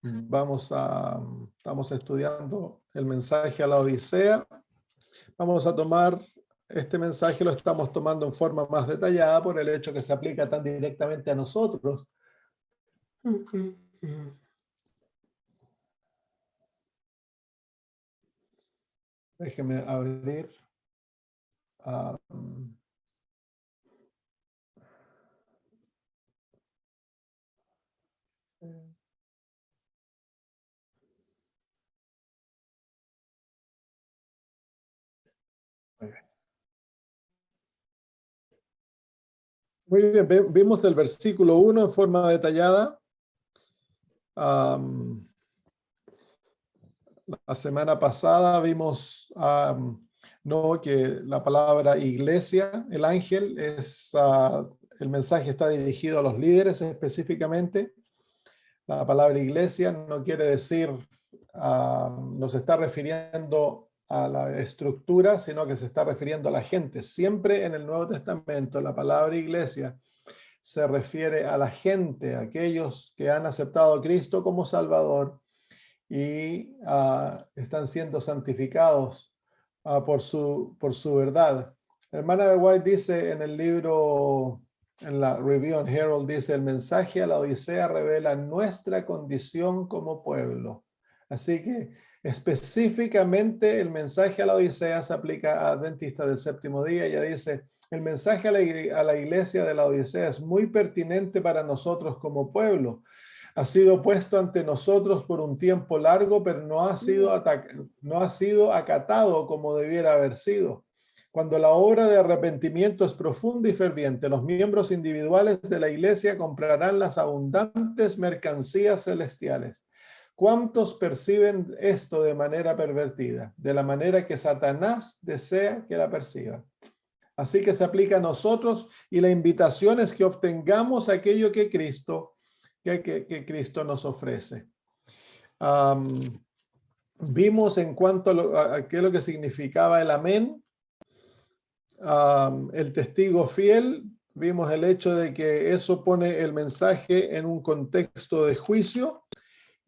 Estamos estudiando el mensaje a la Odisea. Vamos a tomar este mensaje, lo estamos tomando en forma más detallada por el hecho que se aplica tan directamente a nosotros. Déjeme abrir. Muy bien, vimos el versículo 1 en forma detallada. La semana pasada vimos que la palabra iglesia, el ángel, el mensaje está dirigido a los líderes específicamente. La palabra iglesia no quiere decir, no se está refiriendo a la estructura, sino que se está refiriendo a la gente. Siempre en el Nuevo Testamento la palabra iglesia se refiere a la gente, a aquellos que han aceptado a Cristo como Salvador y están siendo santificados por su verdad. La hermana de White dice en el libro, en la Review on Herald, dice: el mensaje a la Odisea revela nuestra condición como pueblo. Así que específicamente el mensaje a la Odisea se aplica a Adventistas del séptimo día. Ella dice: el mensaje a la iglesia de la Odisea es muy pertinente para nosotros como pueblo. Ha sido puesto ante nosotros por un tiempo largo, pero no ha sido acatado como debiera haber sido. Cuando la obra de arrepentimiento es profunda y ferviente, los miembros individuales de la iglesia comprarán las abundantes mercancías celestiales. ¿Cuántos perciben esto de manera pervertida? De la manera que Satanás desea que la perciba. Así que se aplica a nosotros, y la invitación es que obtengamos aquello que Cristo nos ofrece. Vimos en cuanto a qué es lo que significaba el amén, el testigo fiel. Vimos el hecho de que eso pone el mensaje en un contexto de juicio,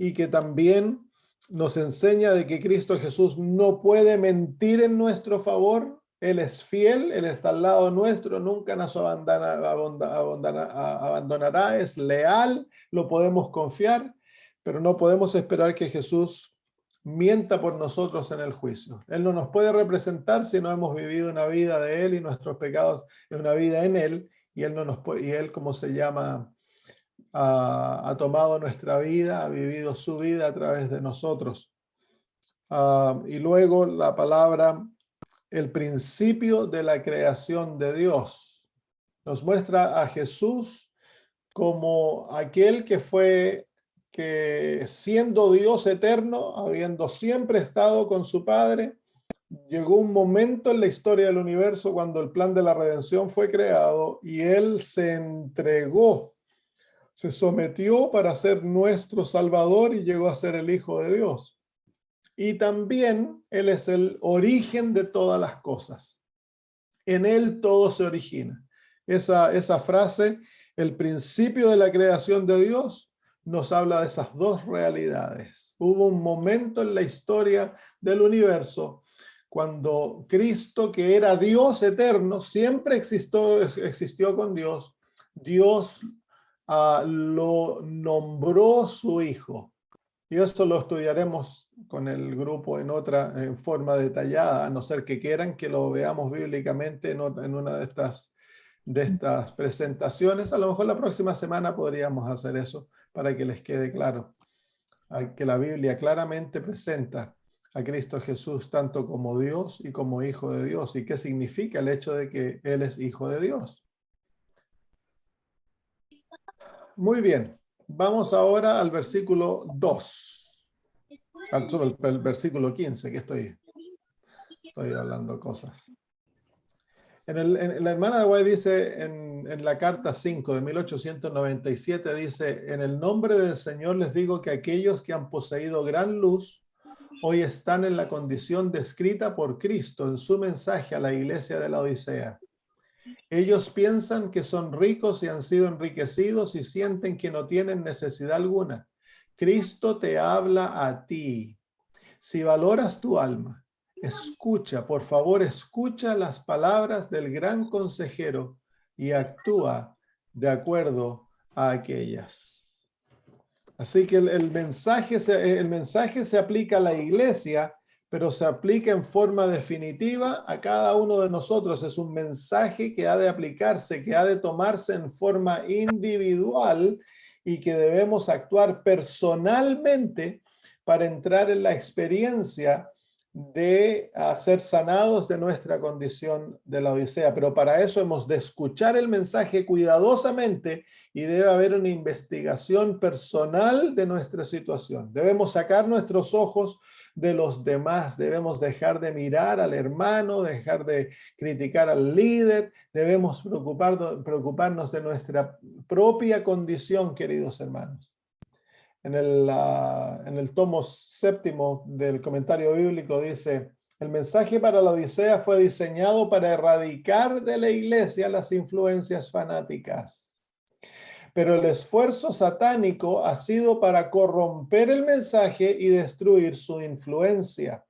y que también nos enseña de que Cristo Jesús no puede mentir en nuestro favor. Él es fiel, Él está al lado nuestro, nunca nos abandonará, es leal, lo podemos confiar, pero no podemos esperar que Jesús mienta por nosotros en el juicio. Él no nos puede representar si no hemos vivido una vida de Él y nuestros pecados en una vida en Él, y Él no nos puede, y Él, como se llama, ha tomado nuestra vida, ha vivido su vida a través de nosotros. Y luego la palabra, el principio de la creación de Dios, nos muestra a Jesús como aquel que siendo Dios eterno, habiendo siempre estado con su Padre, llegó un momento en la historia del universo cuando el plan de la redención fue creado y Él se entregó, se sometió para ser nuestro Salvador y llegó a ser el Hijo de Dios. Y también Él es el origen de todas las cosas. En Él todo se origina. Esa frase, el principio de la creación de Dios, nos habla de esas dos realidades. Hubo un momento en la historia del universo cuando Cristo, que era Dios eterno, siempre existió con Dios. Dios lo nombró su Hijo. Y eso lo estudiaremos con el grupo en forma detallada, a no ser que quieran que lo veamos bíblicamente en una de estas presentaciones. A lo mejor la próxima semana podríamos hacer eso para que les quede claro que la Biblia claramente presenta a Cristo Jesús tanto como Dios y como Hijo de Dios, y qué significa el hecho de que Él es Hijo de Dios. Muy bien, vamos ahora al versículo 2. El versículo 15, que estoy hablando cosas. La hermana de White dice en la carta 5 de 1897, dice: en el nombre del Señor les digo que aquellos que han poseído gran luz hoy están en la condición descrita por Cristo en su mensaje a la iglesia de la Odisea. Ellos piensan que son ricos y han sido enriquecidos y sienten que no tienen necesidad alguna, Cristo te habla a ti. Si valoras tu alma, escucha, por favor, escucha las palabras del gran consejero y actúa de acuerdo a aquellas. Así que el mensaje se aplica a la iglesia, pero se aplica en forma definitiva a cada uno de nosotros. Es un mensaje que ha de aplicarse, que ha de tomarse en forma individual y que debemos actuar personalmente para entrar en la experiencia de ser sanados de nuestra condición de la Odisea. Pero para eso hemos de escuchar el mensaje cuidadosamente y debe haber una investigación personal de nuestra situación. Debemos sacar nuestros ojos de los demás, debemos dejar de mirar al hermano, dejar de criticar al líder, debemos preocuparnos de nuestra propia condición, queridos hermanos. En el tomo 7 del comentario bíblico dice: el mensaje para la Odisea fue diseñado para erradicar de la iglesia las influencias fanáticas. Pero el esfuerzo satánico ha sido para corromper el mensaje y destruir su influencia.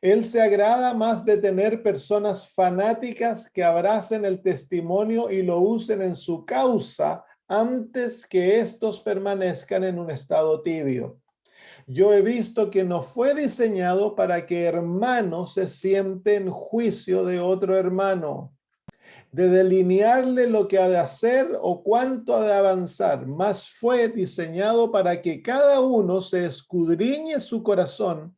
Él se agrada más de tener personas fanáticas que abracen el testimonio y lo usen en su causa antes que estos permanezcan en un estado tibio. Yo he visto que no fue diseñado para que hermano se siente en juicio de otro hermano, de delinearle lo que ha de hacer o cuánto ha de avanzar, más fue diseñado para que cada uno se escudriñe su corazón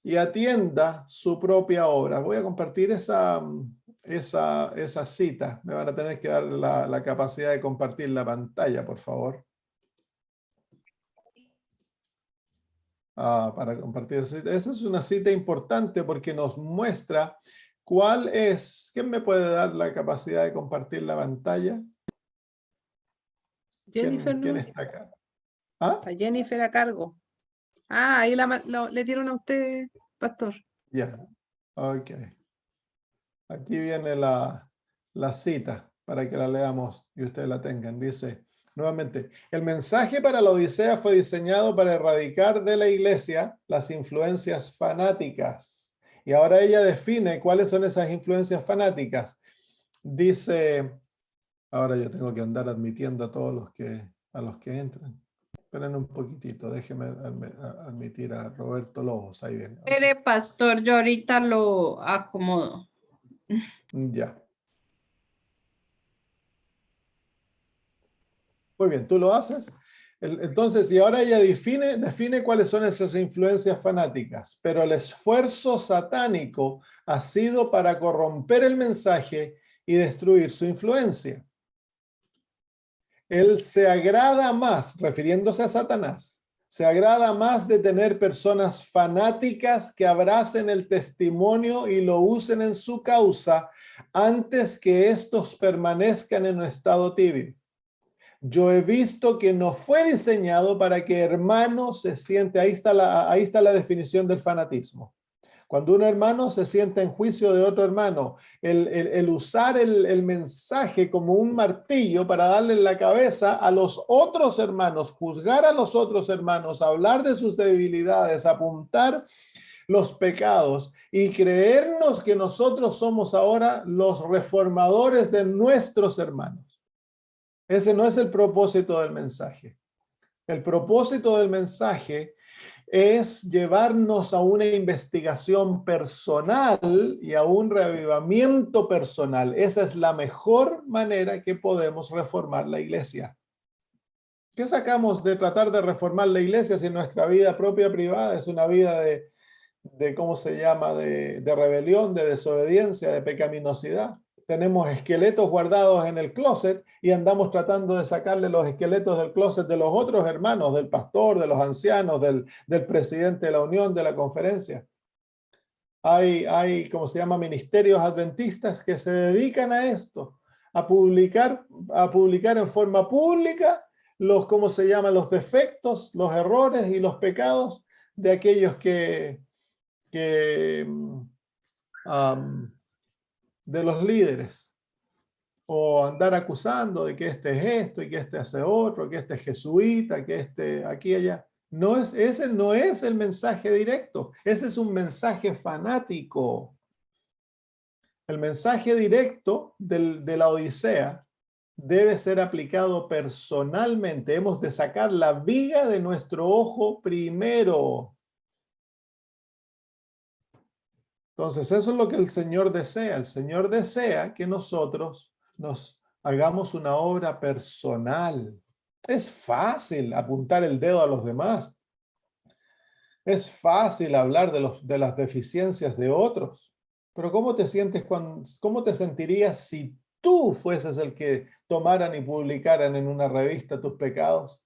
y atienda su propia obra. Voy a compartir esa cita. Me van a tener que dar la capacidad de compartir la pantalla, por favor. Para compartir esa cita. Esa es una cita importante porque nos muestra cuál es. ¿Quién me puede dar la capacidad de compartir la pantalla? Jennifer, ¿Quién no. está acá? ¿Ah? Está Jennifer a cargo. Ah, ahí le dieron a usted, pastor. Ya, ok. Aquí viene la cita para que la leamos y ustedes la tengan. Dice nuevamente: el mensaje para la Odisea fue diseñado para erradicar de la iglesia las influencias fanáticas. Y ahora ella define cuáles son esas influencias fanáticas. Dice, ahora yo tengo que andar admitiendo a todos a los que entran. Esperen un poquitito, déjenme admitir a Roberto Lobos. Ahí viene. Espere, pastor, yo ahorita lo acomodo. Ya. Muy bien, tú lo haces. Entonces, y ahora ella define cuáles son esas influencias fanáticas, pero el esfuerzo satánico ha sido para corromper el mensaje y destruir su influencia. Él se agrada más, refiriéndose a Satanás, se agrada más de tener personas fanáticas que abracen el testimonio y lo usen en su causa antes que estos permanezcan en un estado tibio. Yo he visto que no fue diseñado para que hermano se siente, ahí está la definición del fanatismo. Cuando un hermano se siente en juicio de otro hermano, el usar el mensaje como un martillo para darle en la cabeza a los otros hermanos, juzgar a los otros hermanos, hablar de sus debilidades, apuntar los pecados y creernos que nosotros somos ahora los reformadores de nuestros hermanos. Ese no es el propósito del mensaje. El propósito del mensaje es llevarnos a una investigación personal y a un reavivamiento personal. Esa es la mejor manera que podemos reformar la iglesia. ¿Qué sacamos de tratar de reformar la iglesia si nuestra vida propia privada es una vida de ¿cómo se llama? De rebelión, de desobediencia, de pecaminosidad? Tenemos esqueletos guardados en el closet y andamos tratando de sacarle los esqueletos del closet de los otros hermanos, del pastor, de los ancianos, del presidente de la unión, de la conferencia. Hay, ¿cómo se llama? Ministerios adventistas que se dedican a esto, a publicar en forma pública ¿cómo se llama? Los defectos, los errores y los pecados de aquellos de los líderes. o andar acusando de que este es esto y que este hace otro, que este es jesuita, que este aquí y allá. Ese no es el mensaje directo, ese es un mensaje fanático. El mensaje directo de la Odisea debe ser aplicado personalmente. Hemos de sacar la viga de nuestro ojo primero. Entonces, eso es lo que el Señor desea. El Señor desea que nosotros nos hagamos una obra personal. Es fácil apuntar el dedo a los demás. Es fácil hablar de las deficiencias de otros. Pero ¿cómo te sientes cómo te sentirías si tú fueses el que tomaran y publicaran en una revista tus pecados?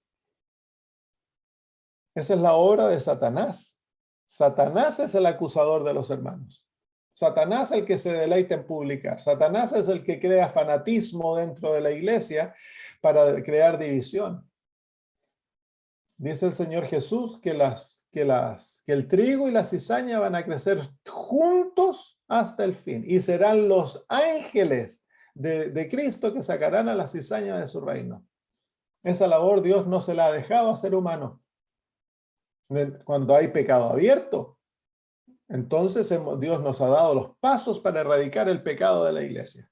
Esa es la obra de Satanás. Satanás es el acusador de los hermanos. Satanás es el que se deleita en publicar. Satanás es el que crea fanatismo dentro de la iglesia para crear división. Dice el Señor Jesús que el trigo y la cizaña van a crecer juntos hasta el fin y serán los ángeles de Cristo que sacarán a la cizaña de su reino. Esa labor Dios no se la ha dejado a ser humano. Cuando hay pecado abierto, entonces Dios nos ha dado los pasos para erradicar el pecado de la iglesia.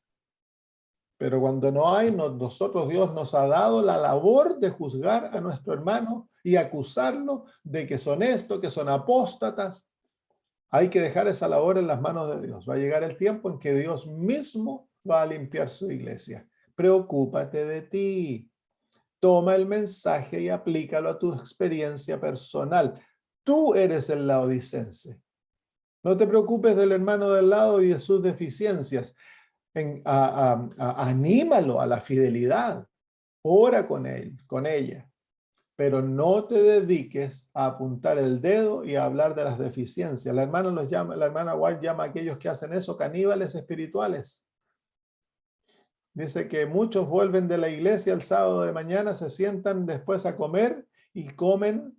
Pero cuando no hay, nosotros Dios nos ha dado la labor de juzgar a nuestro hermano y acusarlo de que son esto, que son apóstatas. Hay que dejar esa labor en las manos de Dios. Va a llegar el tiempo en que Dios mismo va a limpiar su iglesia. Preocúpate de ti. Toma el mensaje y aplícalo a tu experiencia personal. Tú eres el laodicense. No te preocupes del hermano del lado y de sus deficiencias. Anímalo a la fidelidad. Ora con él, con ella. Pero no te dediques a apuntar el dedo y a hablar de las deficiencias. La hermana White llama a aquellos que hacen eso caníbales espirituales. Dice que muchos vuelven de la iglesia el sábado de mañana, se sientan después a comer y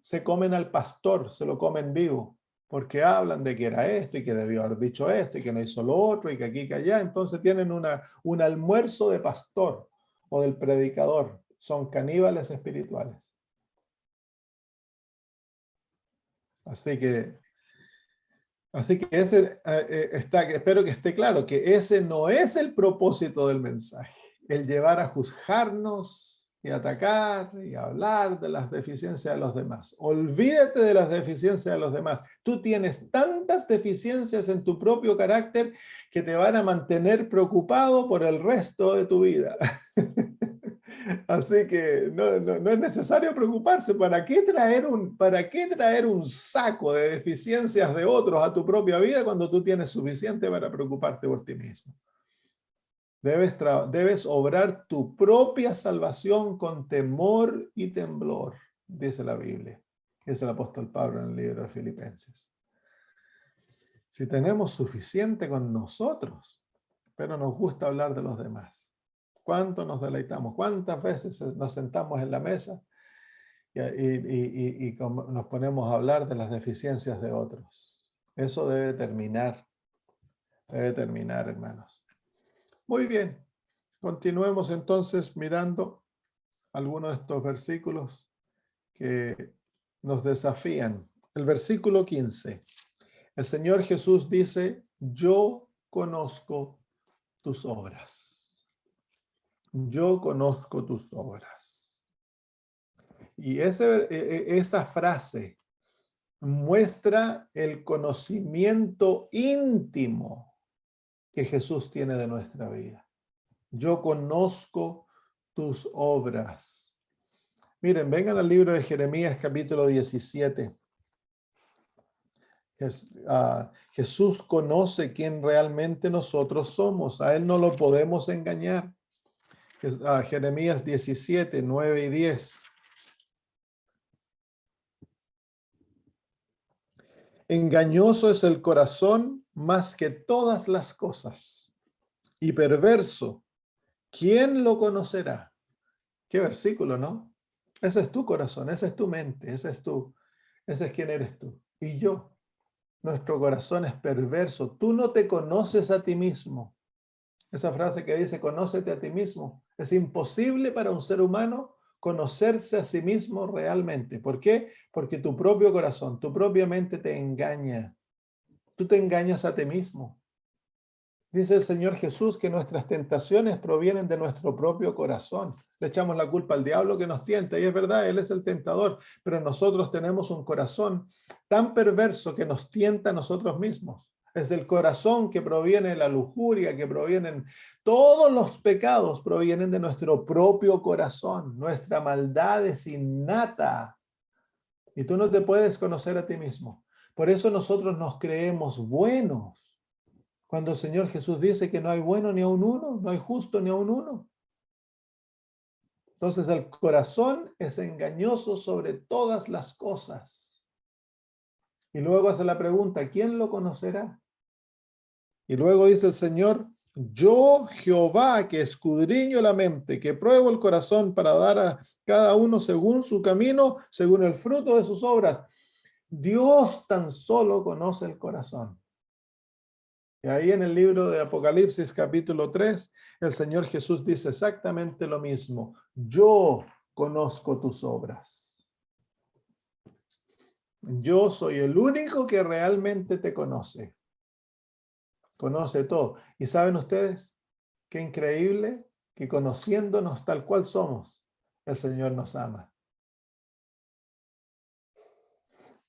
se comen al pastor, se lo comen vivo, porque hablan de que era esto y que debió haber dicho esto y que no hizo lo otro y que aquí y que allá. Entonces tienen un almuerzo de pastor o del predicador. Son caníbales espirituales. Así que espero que esté claro que ese no es el propósito del mensaje, el llevar a juzgarnos y atacar y hablar de las deficiencias de los demás. Olvídate de las deficiencias de los demás. Tú tienes tantas deficiencias en tu propio carácter que te van a mantener preocupado por el resto de tu vida. Así que no es necesario preocuparse. ¿Para qué traer un saco de deficiencias de otros a tu propia vida cuando tú tienes suficiente para preocuparte por ti mismo? Debes obrar tu propia salvación con temor y temblor, dice la Biblia. Es el apóstol Pablo en el libro de Filipenses. Si tenemos suficiente con nosotros, pero nos gusta hablar de los demás. ¿Cuánto nos deleitamos? ¿Cuántas veces nos sentamos en la mesa y nos ponemos a hablar de las deficiencias de otros? Eso debe terminar, hermanos. Muy bien, continuemos entonces mirando algunos de estos versículos que nos desafían. El versículo 15. El Señor Jesús dice, yo conozco tus obras. Yo conozco tus obras. Y esa frase muestra el conocimiento íntimo que Jesús tiene de nuestra vida. Yo conozco tus obras. Miren, vengan al libro de Jeremías capítulo 17. Jesús conoce quién realmente nosotros somos. A Él no lo podemos engañar. Jeremías 17, 9 y 10. Engañoso es el corazón más que todas las cosas, y perverso, ¿quién lo conocerá? Qué versículo, ¿no? Ese es tu corazón, esa es tu mente, ese es quién eres tú. Y yo, nuestro corazón es perverso. Tú no te conoces a ti mismo. Esa frase que dice, conócete a ti mismo. Es imposible para un ser humano conocerse a sí mismo realmente. ¿Por qué? Porque tu propio corazón, tu propia mente te engaña. Tú te engañas a ti mismo. Dice el Señor Jesús que nuestras tentaciones provienen de nuestro propio corazón. Le echamos la culpa al diablo que nos tienta, y es verdad, él es el tentador, pero nosotros tenemos un corazón tan perverso que nos tienta a nosotros mismos. Es del corazón que proviene la lujuria, que provienen todos los pecados, provienen de nuestro propio corazón. Nuestra maldad es innata y tú no te puedes conocer a ti mismo. Por eso nosotros nos creemos buenos. Cuando el Señor Jesús dice que no hay bueno ni aun uno, no hay justo ni aun uno. Entonces el corazón es engañoso sobre todas las cosas. Y luego hace la pregunta, ¿quién lo conocerá? Y luego dice el Señor, yo Jehová que escudriño la mente, que pruebo el corazón para dar a cada uno según su camino, según el fruto de sus obras. Dios tan solo conoce el corazón. Y ahí en el libro de Apocalipsis capítulo 3, el Señor Jesús dice exactamente lo mismo. Yo conozco tus obras. Yo soy el único que realmente te conoce. Conoce todo. ¿Y saben ustedes qué increíble? Que conociéndonos tal cual somos, el Señor nos ama.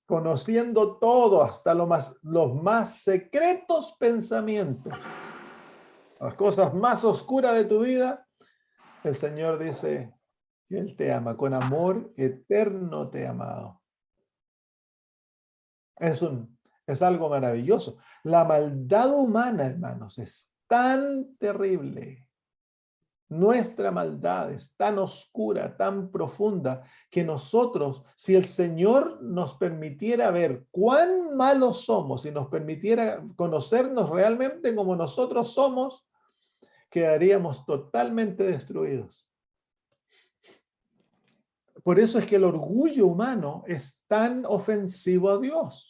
Conociendo todo, hasta los más secretos pensamientos, las cosas más oscuras de tu vida, el Señor dice que Él te ama, con amor eterno te ha amado. Es algo maravilloso. La maldad humana, hermanos, es tan terrible. Nuestra maldad es tan oscura, tan profunda, que nosotros, si el Señor nos permitiera ver cuán malos somos y nos permitiera conocernos realmente como nosotros somos, quedaríamos totalmente destruidos. Por eso es que el orgullo humano es tan ofensivo a Dios.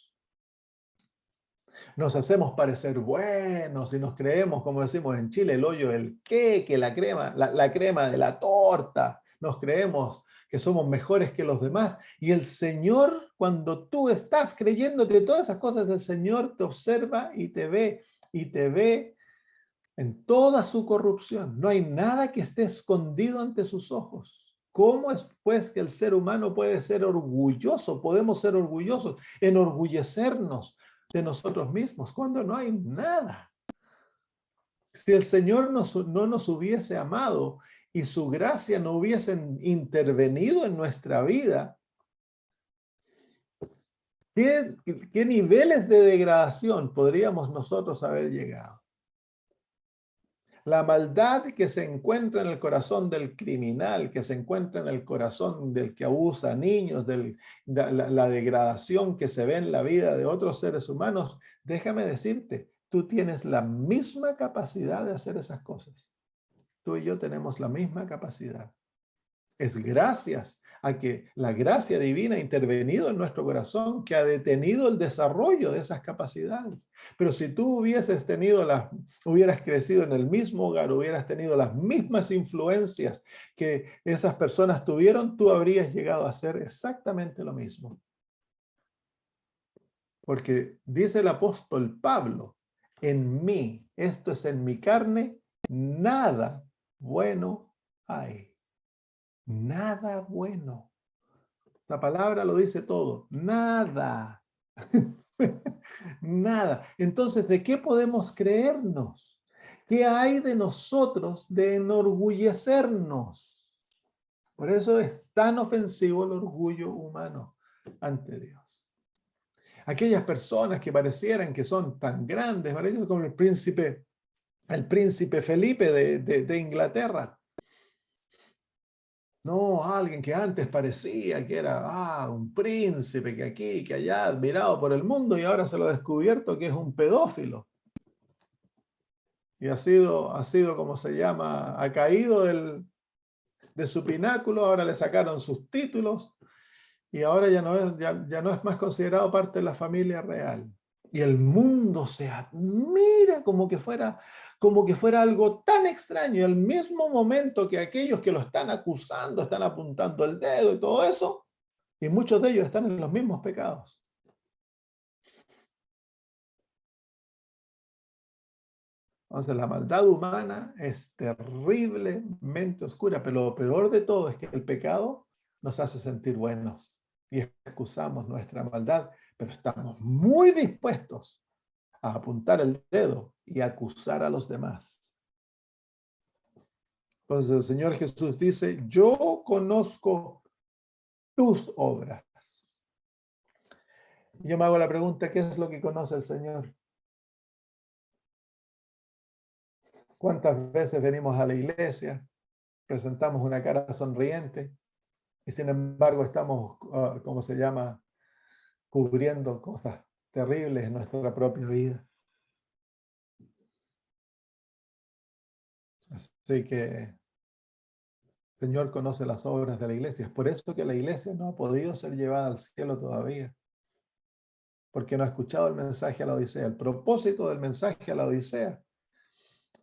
Nos hacemos parecer buenos y nos creemos, como decimos en Chile, el hoyo del queque, la crema de la torta. Nos creemos que somos mejores que los demás. Y el Señor, cuando tú estás creyéndote todas esas cosas, el Señor te observa y te ve en toda su corrupción. No hay nada que esté escondido ante sus ojos. ¿Cómo es pues que el ser humano puede ser orgulloso? Podemos ser orgullosos, enorgullecernos de nosotros mismos cuando no hay nada. Si el Señor no nos hubiese amado y su gracia no hubiese intervenido en nuestra vida, ¿qué niveles de degradación podríamos nosotros haber llegado? La maldad que se encuentra en el corazón del criminal, que se encuentra en el corazón del que abusa a niños, la degradación que se ve en la vida de otros seres humanos, déjame decirte, tú tienes la misma capacidad de hacer esas cosas. Tú y yo tenemos la misma capacidad. Es gracias a que la gracia divina ha intervenido en nuestro corazón, que ha detenido el desarrollo de esas capacidades. Pero si tú hubieras crecido en el mismo hogar, hubieras tenido las mismas influencias que esas personas tuvieron, tú habrías llegado a hacer exactamente lo mismo. Porque dice el apóstol Pablo, en mí, esto es en mi carne, nada bueno hay. Nada bueno. La palabra lo dice todo. Nada. Nada. Entonces, ¿de qué podemos creernos? ¿Qué hay de nosotros de enorgullecernos? Por eso es tan ofensivo el orgullo humano ante Dios. Aquellas personas que parecieran que son tan grandes, como el príncipe Felipe de Inglaterra. No, alguien que antes parecía que era un príncipe, que aquí, que allá, admirado por el mundo, y ahora se lo ha descubierto que es un pedófilo. Y ha sido como se llama, ha caído de su pináculo, ahora le sacaron sus títulos, y ahora ya no es más considerado parte de la familia real. Y el mundo se admira como que fuera algo tan extraño. Y al mismo momento que aquellos que lo están acusando, están apuntando el dedo y todo eso, y muchos de ellos están en los mismos pecados. Entonces la maldad humana es terriblemente oscura, pero lo peor de todo es que el pecado nos hace sentir buenos y excusamos nuestra maldad, pero estamos muy dispuestos a apuntar el dedo y acusar a los demás. Entonces el Señor Jesús dice, yo conozco tus obras. Yo me hago la pregunta, ¿qué es lo que conoce el Señor? ¿Cuántas veces venimos a la iglesia, presentamos una cara sonriente y sin embargo estamos, ¿cómo se llama?, cubriendo cosas terribles en nuestra propia vida? Así que el Señor conoce las obras de la iglesia. Es por eso que la iglesia no ha podido ser llevada al cielo todavía, porque no ha escuchado el mensaje a la Odisea. El propósito del mensaje a la Odisea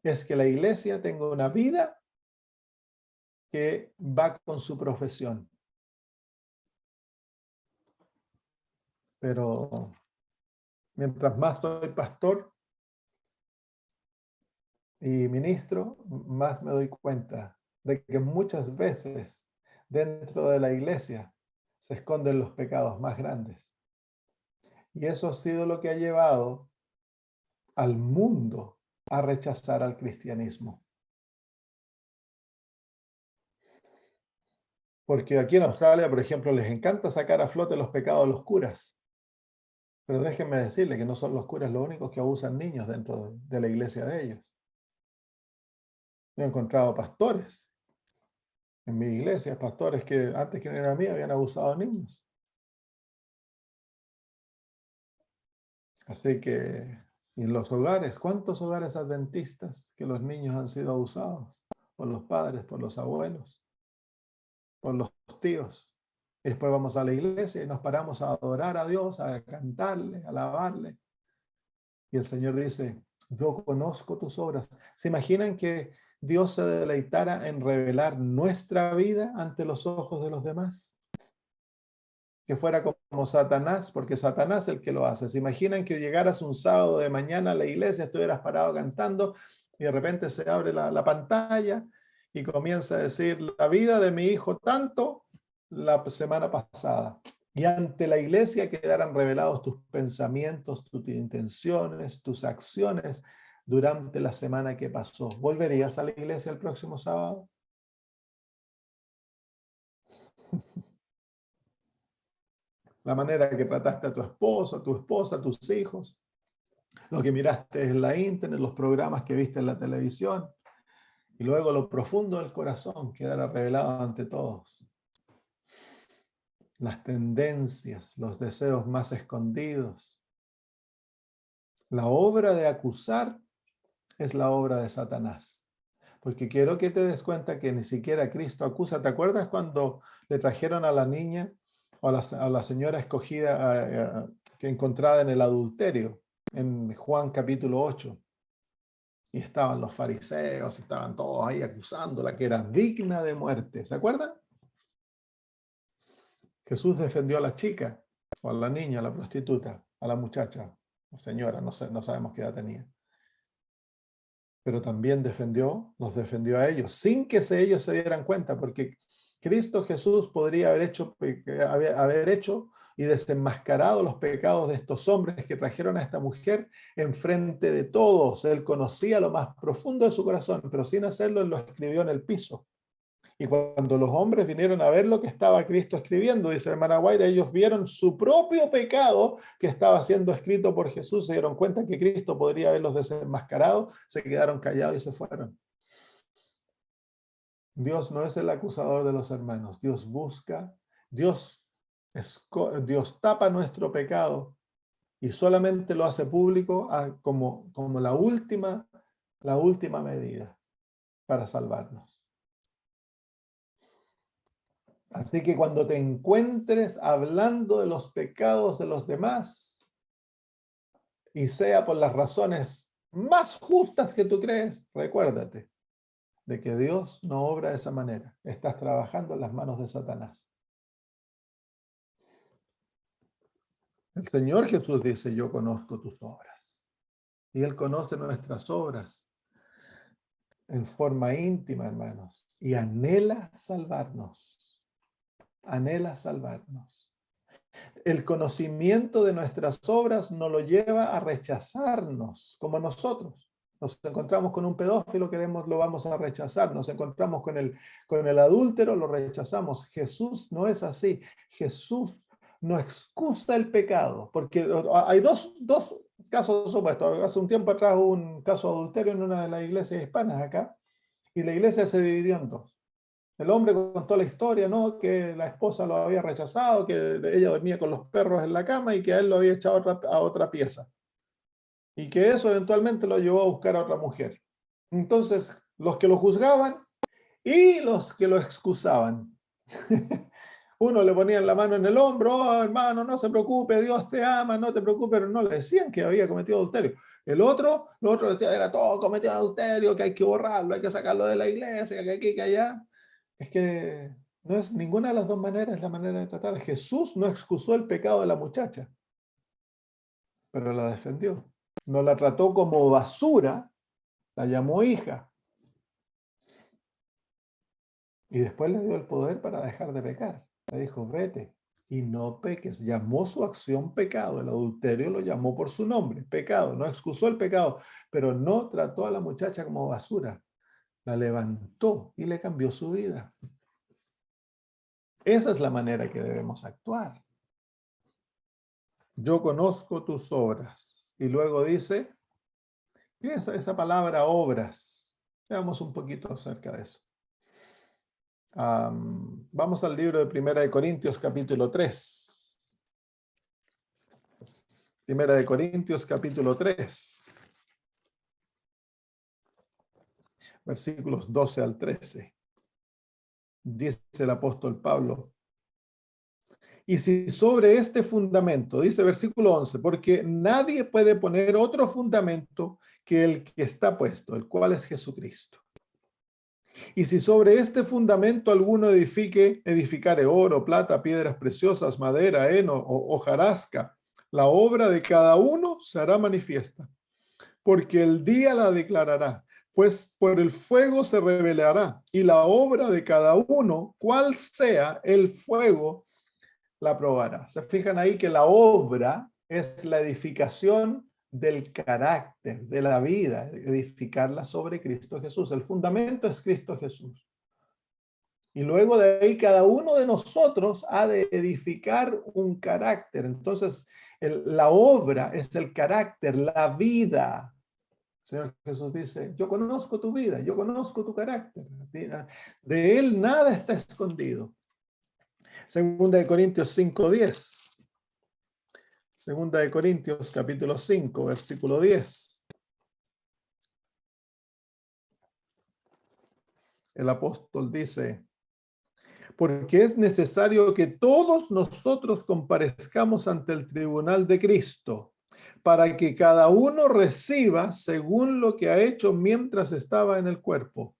es que la iglesia tenga una vida que va con su profesión. Pero mientras más soy pastor y ministro, más me doy cuenta de que muchas veces dentro de la iglesia se esconden los pecados más grandes. Y eso ha sido lo que ha llevado al mundo a rechazar al cristianismo. Porque aquí en Australia, por ejemplo, les encanta sacar a flote los pecados de los curas. Pero déjenme decirle que no son los curas los únicos que abusan niños dentro de la iglesia de ellos. Yo he encontrado pastores en mi iglesia, pastores que antes que no eran míos habían abusado de niños. Así que, y en los hogares, ¿cuántos hogares adventistas que los niños han sido abusados? Por los padres, por los abuelos, por los tíos. Y después vamos a la iglesia y nos paramos a adorar a Dios, a cantarle, a alabarle. Y el Señor dice, yo conozco tus obras. ¿Se imaginan que Dios se deleitara en revelar nuestra vida ante los ojos de los demás? Que fuera como Satanás, porque Satanás es el que lo hace. ¿Se imaginan que llegaras un sábado de mañana a la iglesia, estuvieras parado cantando y de repente se abre la pantalla y comienza a decir la vida de mi hijo tanto la semana pasada? Y ante la iglesia quedaran revelados tus pensamientos, tus intenciones, tus acciones durante la semana que pasó. ¿Volverías a la iglesia el próximo sábado? La manera que trataste a tu esposa, a tus hijos, lo que miraste en la internet, los programas que viste en la televisión, y luego lo profundo del corazón quedará revelado ante todos. Las tendencias, los deseos más escondidos. La obra de acusar es la obra de Satanás. Porque quiero que te des cuenta que ni siquiera Cristo acusa. ¿Te acuerdas cuando le trajeron a la niña o a la señora escogida que encontrada en el adulterio? En Juan capítulo 8. Y estaban los fariseos, estaban todos ahí acusándola que era digna de muerte. ¿Se acuerdan? Jesús defendió a la chica, o a la niña, a la prostituta, a la muchacha, o señora, no sabemos qué edad tenía. Pero también los defendió a ellos, sin que ellos se dieran cuenta, porque Cristo Jesús podría haber hecho y desenmascarado los pecados de estos hombres que trajeron a esta mujer enfrente de todos. Él conocía lo más profundo de su corazón, pero sin hacerlo, él lo escribió en el piso. Y cuando los hombres vinieron a ver lo que estaba Cristo escribiendo, dice la hermana Guaira, ellos vieron su propio pecado que estaba siendo escrito por Jesús, se dieron cuenta que Cristo podría haberlos desenmascarado, se quedaron callados y se fueron. Dios no es el acusador de los hermanos. Dios busca, Dios tapa nuestro pecado y solamente lo hace público como la última medida para salvarnos. Así que cuando te encuentres hablando de los pecados de los demás, y sea por las razones más justas que tú crees, recuérdate de que Dios no obra de esa manera. Estás trabajando en las manos de Satanás. El Señor Jesús dice, yo conozco tus obras. Y Él conoce nuestras obras en forma íntima, hermanos. Y anhela salvarnos. Anhela salvarnos. El conocimiento de nuestras obras nos lo lleva a rechazarnos, como nosotros. Nos encontramos con un pedófilo, lo vamos a rechazar. Nos encontramos con el adúltero, lo rechazamos. Jesús no es así. Jesús no excusa el pecado, porque hay dos casos opuestos. Hace un tiempo atrás hubo un caso de adulterio en una de las iglesias hispanas acá, y la iglesia se dividió en dos. El hombre contó la historia, ¿no? Que la esposa lo había rechazado, que ella dormía con los perros en la cama y que a él lo había echado a otra pieza. Y que eso eventualmente lo llevó a buscar a otra mujer. Entonces, los que lo juzgaban y los que lo excusaban. Uno le ponían la mano en el hombro, oh, hermano, no se preocupe, Dios te ama, no te preocupes, pero no le decían que había cometido adulterio. Lo otro decía, era todo cometido adulterio, que hay que borrarlo, hay que sacarlo de la iglesia, que aquí, que allá. Es que no es ninguna de las dos maneras la manera de tratar. Jesús no excusó el pecado de la muchacha, pero la defendió. No la trató como basura, la llamó hija. Y después le dio el poder para dejar de pecar. Le dijo, vete y no peques. Llamó su acción pecado. El adulterio lo llamó por su nombre, pecado. No excusó el pecado, pero no trató a la muchacha como basura. La levantó y le cambió su vida. Esa es la manera que debemos actuar. Yo conozco tus obras. Y luego dice, piensa esa palabra obras. Veamos un poquito acerca de eso. Vamos al libro de 1 Corintios capítulo 3. 1 Corintios capítulo 3. Versículos 12 al 13. Dice el apóstol Pablo. Y si sobre este fundamento, dice versículo 11, porque nadie puede poner otro fundamento que el que está puesto, el cual es Jesucristo. Y si sobre este fundamento alguno edificare oro, plata, piedras preciosas, madera, heno o hojarasca, la obra de cada uno será manifiesta, porque el día la declarará, pues por el fuego se revelará, y la obra de cada uno, cual sea el fuego, la probará. Se fijan ahí que la obra es la edificación del carácter, de la vida, edificarla sobre Cristo Jesús. El fundamento es Cristo Jesús. Y luego de ahí cada uno de nosotros ha de edificar un carácter. Entonces, la obra es el carácter, la vida. El Señor Jesús dice, yo conozco tu vida, yo conozco tu carácter. De Él nada está escondido. Segunda de Corintios 5:10. Segunda de Corintios capítulo 5, versículo 10. El apóstol dice, porque es necesario que todos nosotros comparezcamos ante el tribunal de Cristo, para que cada uno reciba según lo que ha hecho mientras estaba en el cuerpo,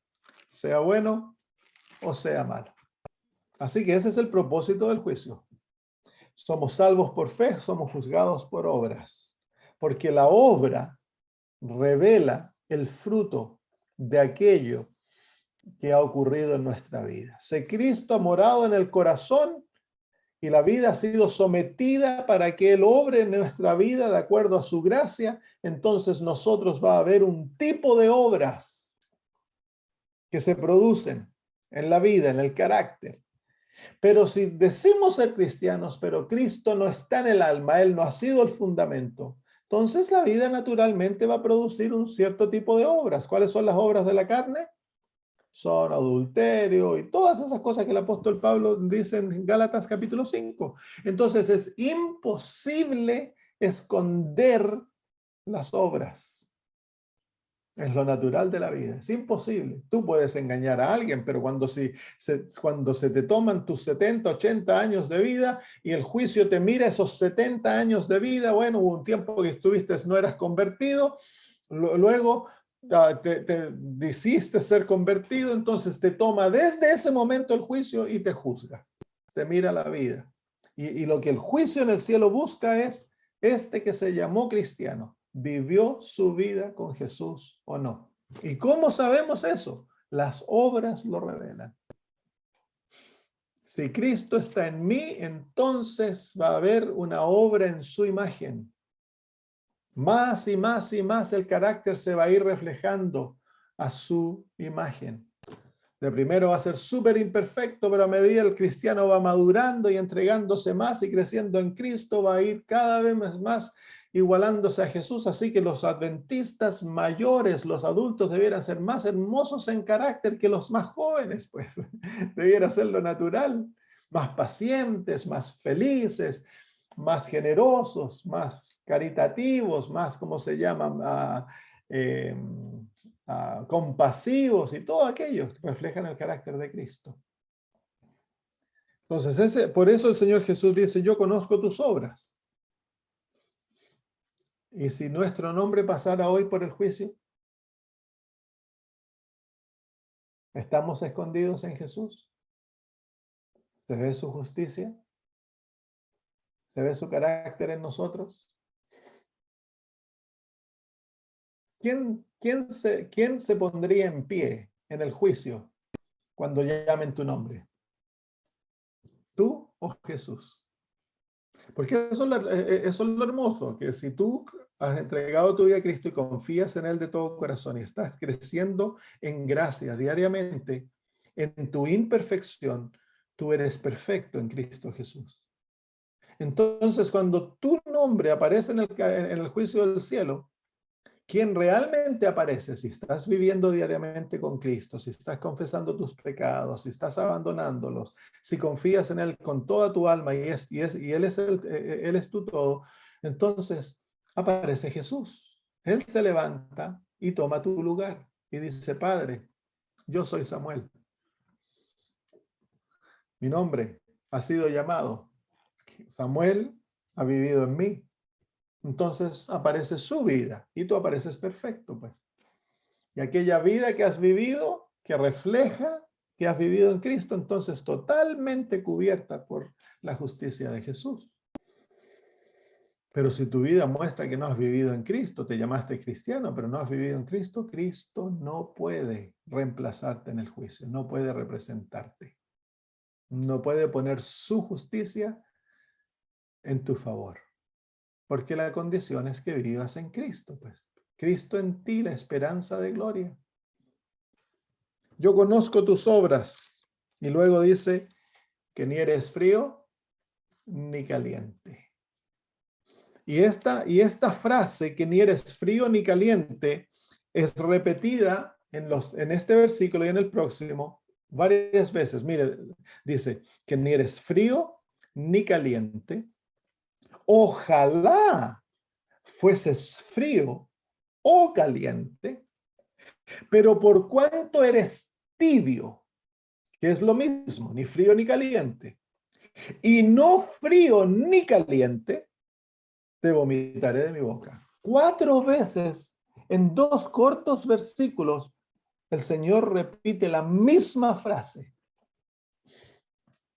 sea bueno o sea malo. Así que ese es el propósito del juicio. Somos salvos por fe, somos juzgados por obras, porque la obra revela el fruto de aquello que ha ocurrido en nuestra vida. Si Cristo ha morado en el corazón y la vida ha sido sometida para que Él obre en nuestra vida de acuerdo a su gracia, entonces nosotros va a haber un tipo de obras que se producen en la vida, en el carácter. Pero si decimos ser cristianos, pero Cristo no está en el alma, Él no ha sido el fundamento, entonces la vida naturalmente va a producir un cierto tipo de obras. ¿Cuáles son las obras de la carne? Son adulterio y todas esas cosas que el apóstol Pablo dice en Gálatas capítulo 5. Entonces es imposible esconder las obras. Es lo natural de la vida. Es imposible. Tú puedes engañar a alguien, pero cuando se te toman tus 70, 80 años de vida y el juicio te mira esos 70 años de vida, bueno, hubo un tiempo que estuviste, no eras convertido, luego te hiciste ser convertido, entonces te toma desde ese momento el juicio y te juzga. Te mira la vida. Y lo que el juicio en el cielo busca es este que se llamó cristiano. ¿Vivió su vida con Jesús o no? ¿Y cómo sabemos eso? Las obras lo revelan. Si Cristo está en mí, entonces va a haber una obra en su imagen. Más y más y más el carácter se va a ir reflejando a su imagen. De primero va a ser súper imperfecto, pero a medida el cristiano va madurando y entregándose más y creciendo en Cristo, va a ir cada vez más igualándose a Jesús. Así que los adventistas mayores, los adultos, debieran ser más hermosos en carácter que los más jóvenes, pues. Debiera ser lo natural. Más pacientes, más felices, más generosos, más caritativos, más, ¿cómo se llama? Compasivos y todo aquello que reflejan el carácter de Cristo. Entonces, por eso el Señor Jesús dice, yo conozco tus obras. Y si nuestro nombre pasara hoy por el juicio, ¿estamos escondidos en Jesús? ¿Se ve su justicia? ¿Se ve su carácter en nosotros? ¿Quién se pondría en pie en el juicio cuando llamen tu nombre? ¿Tú o Jesús? Porque eso es lo hermoso, que si tú has entregado tu vida a Cristo y confías en Él de todo corazón y estás creciendo en gracia diariamente, en tu imperfección, tú eres perfecto en Cristo Jesús. Entonces, cuando tu nombre aparece en el juicio del cielo, ¿quién realmente aparece? Si estás viviendo diariamente con Cristo, si estás confesando tus pecados, si estás abandonándolos, si confías en Él con toda tu alma y Él es tu todo, entonces aparece Jesús. Él se levanta y toma tu lugar y dice, Padre, yo soy Samuel. Mi nombre ha sido llamado. Samuel ha vivido en mí. Entonces aparece su vida y tú apareces perfecto, pues. Y aquella vida que has vivido, que refleja que has vivido en Cristo, entonces totalmente cubierta por la justicia de Jesús. Pero si tu vida muestra que no has vivido en Cristo, te llamaste cristiano, pero no has vivido en Cristo, Cristo no puede reemplazarte en el juicio, no puede representarte. No puede poner su justicia en tu favor. Porque la condición es que vivas en Cristo, pues. Cristo en ti, la esperanza de gloria. Yo conozco tus obras. Y luego dice que ni eres frío ni caliente. Y esta frase, que ni eres frío ni caliente, es repetida en este versículo y en el próximo varias veces. Mire, dice que ni eres frío ni caliente. Ojalá fueses frío o caliente, pero por cuanto eres tibio, que es lo mismo, ni frío ni caliente, y no frío ni caliente, te vomitaré de mi boca. 4 veces en 2 cortos versículos el Señor repite la misma frase.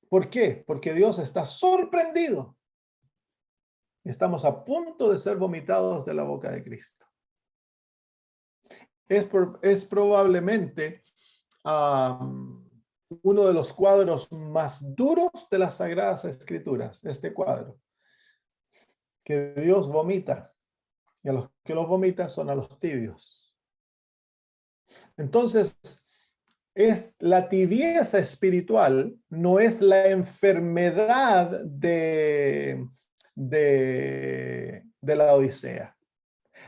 ¿Por qué? Porque Dios está sorprendido. Estamos a punto de ser vomitados de la boca de Cristo. Es probablemente uno de los cuadros más duros de las Sagradas Escrituras, este cuadro, que Dios vomita, y a los que los vomita son a los tibios. Entonces, la tibieza espiritual no es la enfermedad de la Odisea.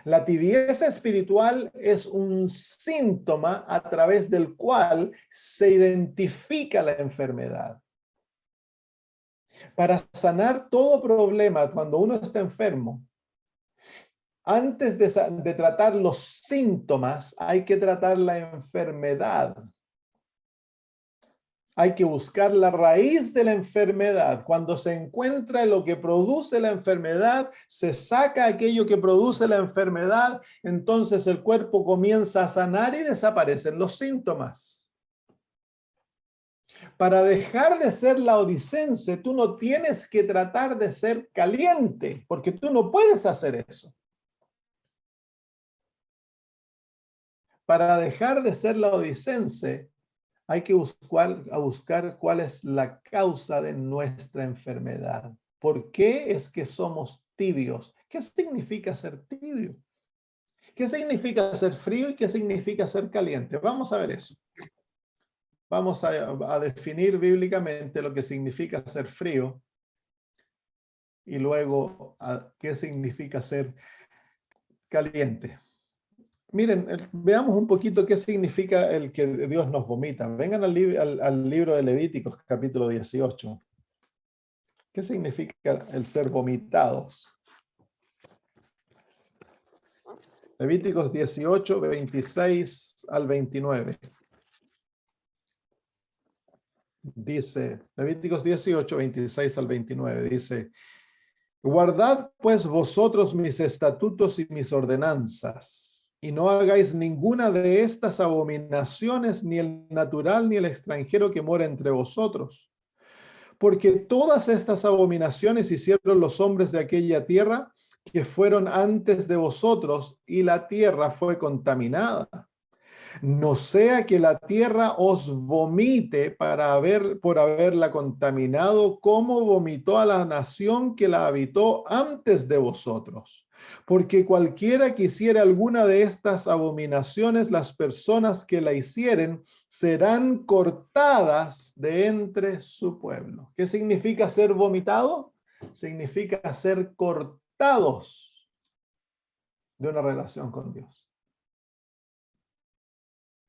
La tibieza espiritual es un síntoma a través del cual se identifica la enfermedad. Para sanar todo problema, cuando uno está enfermo, Antes de tratar los síntomas, hay que tratar la enfermedad. Hay que buscar la raíz de la enfermedad. Cuando se encuentra lo que produce la enfermedad, se saca aquello que produce la enfermedad, entonces el cuerpo comienza a sanar y desaparecen los síntomas. Para dejar de ser laodicense, tú no tienes que tratar de ser caliente, porque tú no puedes hacer eso. Para dejar de ser laodicense, hay que buscar cuál es la causa de nuestra enfermedad. ¿Por qué es que somos tibios? ¿Qué significa ser tibio? ¿Qué significa ser frío y qué significa ser caliente? Vamos a ver eso. Vamos a definir bíblicamente lo que significa ser frío y luego qué significa ser caliente. Miren, veamos un poquito qué significa el que Dios nos vomita. Vengan al libro de Levíticos, capítulo 18. ¿Qué significa el ser vomitados? Levíticos 18, 26 al 29. Dice, Levíticos 18, 26 al 29, dice: guardad pues vosotros mis estatutos y mis ordenanzas, y no hagáis ninguna de estas abominaciones, ni el natural ni el extranjero que mora entre vosotros. Porque todas estas abominaciones hicieron los hombres de aquella tierra que fueron antes de vosotros, y la tierra fue contaminada. No sea que la tierra os vomite por haberla contaminado, como vomitó a la nación que la habitó antes de vosotros. Porque cualquiera que hiciere alguna de estas abominaciones, las personas que la hicieren serán cortadas de entre su pueblo. ¿Qué significa ser vomitado? Significa ser cortados de una relación con Dios.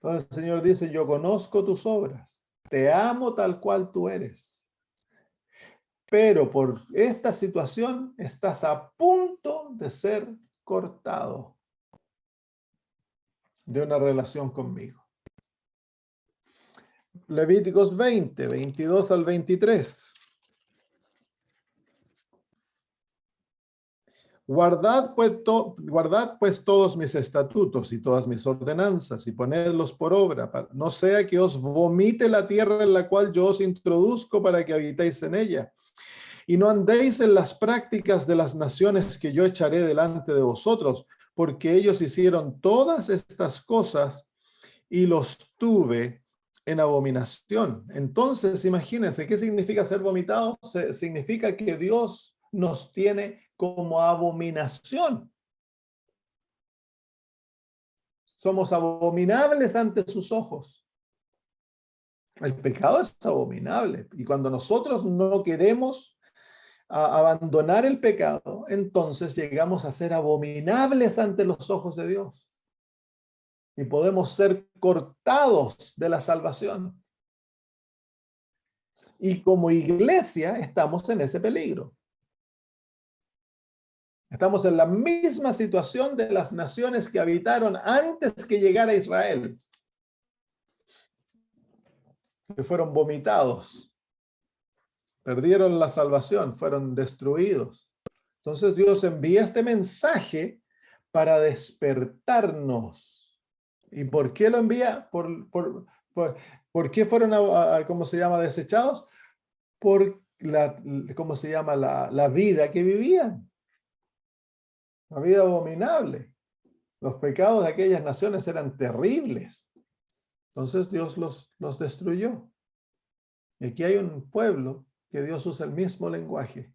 Entonces el Señor dice: yo conozco tus obras, te amo tal cual tú eres, pero por esta situación estás a punto de ser cortado de una relación conmigo. Levíticos 20, 22 al 23. Guardad pues todos mis estatutos y todas mis ordenanzas y ponedlos por obra, no sea que os vomite la tierra en la cual yo os introduzco para que habitéis en ella. Y no andéis en las prácticas de las naciones que yo echaré delante de vosotros, porque ellos hicieron todas estas cosas y los tuve en abominación. Entonces, imagínense, ¿qué significa ser vomitado? Significa que Dios nos tiene como abominación. Somos abominables ante sus ojos. El pecado es abominable. Y cuando nosotros no queremos abandonar el pecado, entonces llegamos a ser abominables ante los ojos de Dios. Y podemos ser cortados de la salvación. Y como iglesia estamos en ese peligro. Estamos en la misma situación de las naciones que habitaron antes que llegara Israel, que fueron vomitados, perdieron la salvación, fueron destruidos. Entonces Dios envía este mensaje para despertarnos. ¿Y por qué lo envía? ¿Por qué fueron, ¿cómo se llama?, desechados? Por ¿cómo se llama?, la vida que vivían. Una vida abominable. Los pecados de aquellas naciones eran terribles. Entonces Dios los destruyó. Y aquí hay un pueblo que Dios usa el mismo lenguaje.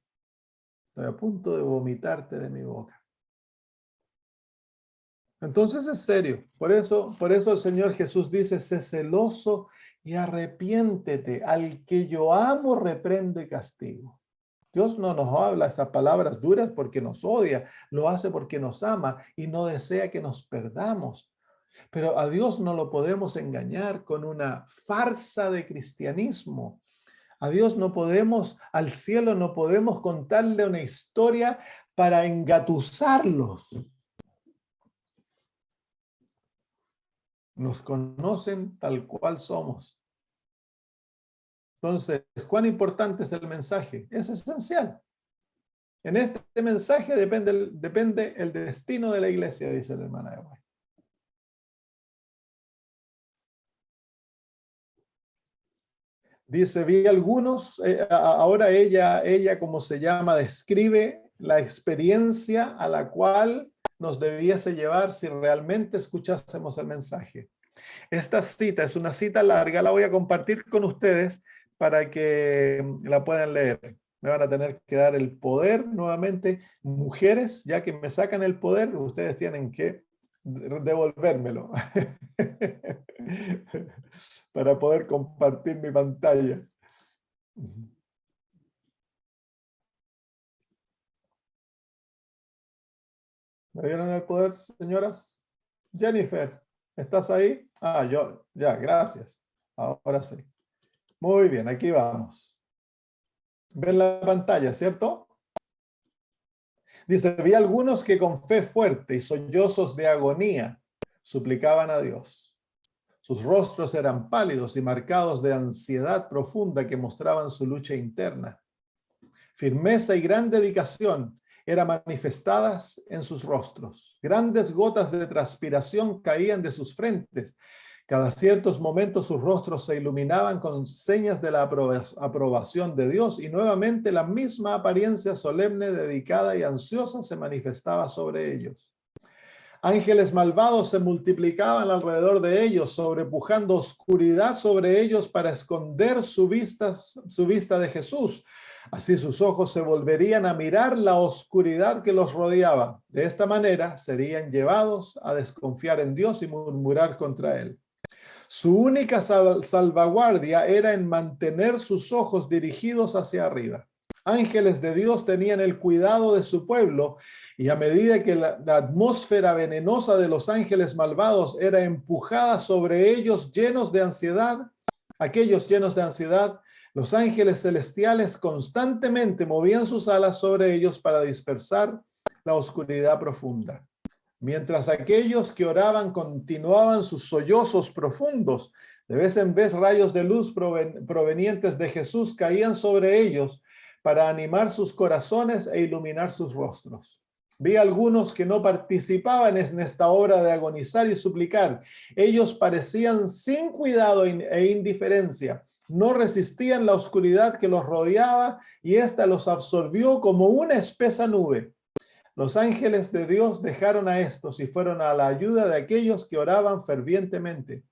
Estoy a punto de vomitarte de mi boca. Entonces es serio. Por eso el Señor Jesús dice: sé celoso y arrepiéntete. Al que yo amo, reprendo y castigo. Dios no nos habla estas palabras duras porque nos odia, lo hace porque nos ama y no desea que nos perdamos. Pero a Dios no lo podemos engañar con una farsa de cristianismo. A Dios no podemos, al cielo no podemos contarle una historia para engatusarlos. Nos conocen tal cual somos. Entonces, ¿cuán importante es el mensaje? Es esencial. En este mensaje depende el destino de la iglesia, dice la hermana de White. Dice, vi algunos, ahora ella, como se llama, describe la experiencia a la cual nos debiese llevar si realmente escuchásemos el mensaje. Esta cita es una cita larga, la voy a compartir con ustedes para que la puedan leer. Me van a tener que dar el poder nuevamente. Mujeres, ya que me sacan el poder, ustedes tienen que devolvérmelo para poder compartir mi pantalla. ¿Me dieron el poder, señoras? Jennifer, ¿estás ahí? Ah, yo, ya, gracias. Ahora sí. Muy bien, aquí vamos. ¿Ven la pantalla, cierto? Dice, vi algunos que con fe fuerte y sollozos de agonía suplicaban a Dios. Sus rostros eran pálidos y marcados de ansiedad profunda que mostraban su lucha interna. Firmeza y gran dedicación eran manifestadas en sus rostros. Grandes gotas de transpiración caían de sus frentes. Cada ciertos momentos sus rostros se iluminaban con señas de la aprobación de Dios y nuevamente la misma apariencia solemne, dedicada y ansiosa se manifestaba sobre ellos. Ángeles malvados se multiplicaban alrededor de ellos, sobrepujando oscuridad sobre ellos para esconder su vista de Jesús. Así sus ojos se volverían a mirar la oscuridad que los rodeaba. De esta manera serían llevados a desconfiar en Dios y murmurar contra Él. Su única salvaguardia era en mantener sus ojos dirigidos hacia arriba. Ángeles de Dios tenían el cuidado de su pueblo y a medida que la atmósfera venenosa de los ángeles malvados era empujada sobre ellos llenos de ansiedad, aquellos llenos de ansiedad, los ángeles celestiales constantemente movían sus alas sobre ellos para dispersar la oscuridad profunda. Mientras aquellos que oraban continuaban sus sollozos profundos, de vez en vez rayos de luz provenientes de Jesús caían sobre ellos para animar sus corazones e iluminar sus rostros. Vi algunos que no participaban en esta obra de agonizar y suplicar. Ellos parecían sin cuidado e indiferencia. No resistían la oscuridad que los rodeaba y ésta los absorbió como una espesa nube. Los ángeles de Dios dejaron a estos y fueron a la ayuda de aquellos que oraban fervientemente.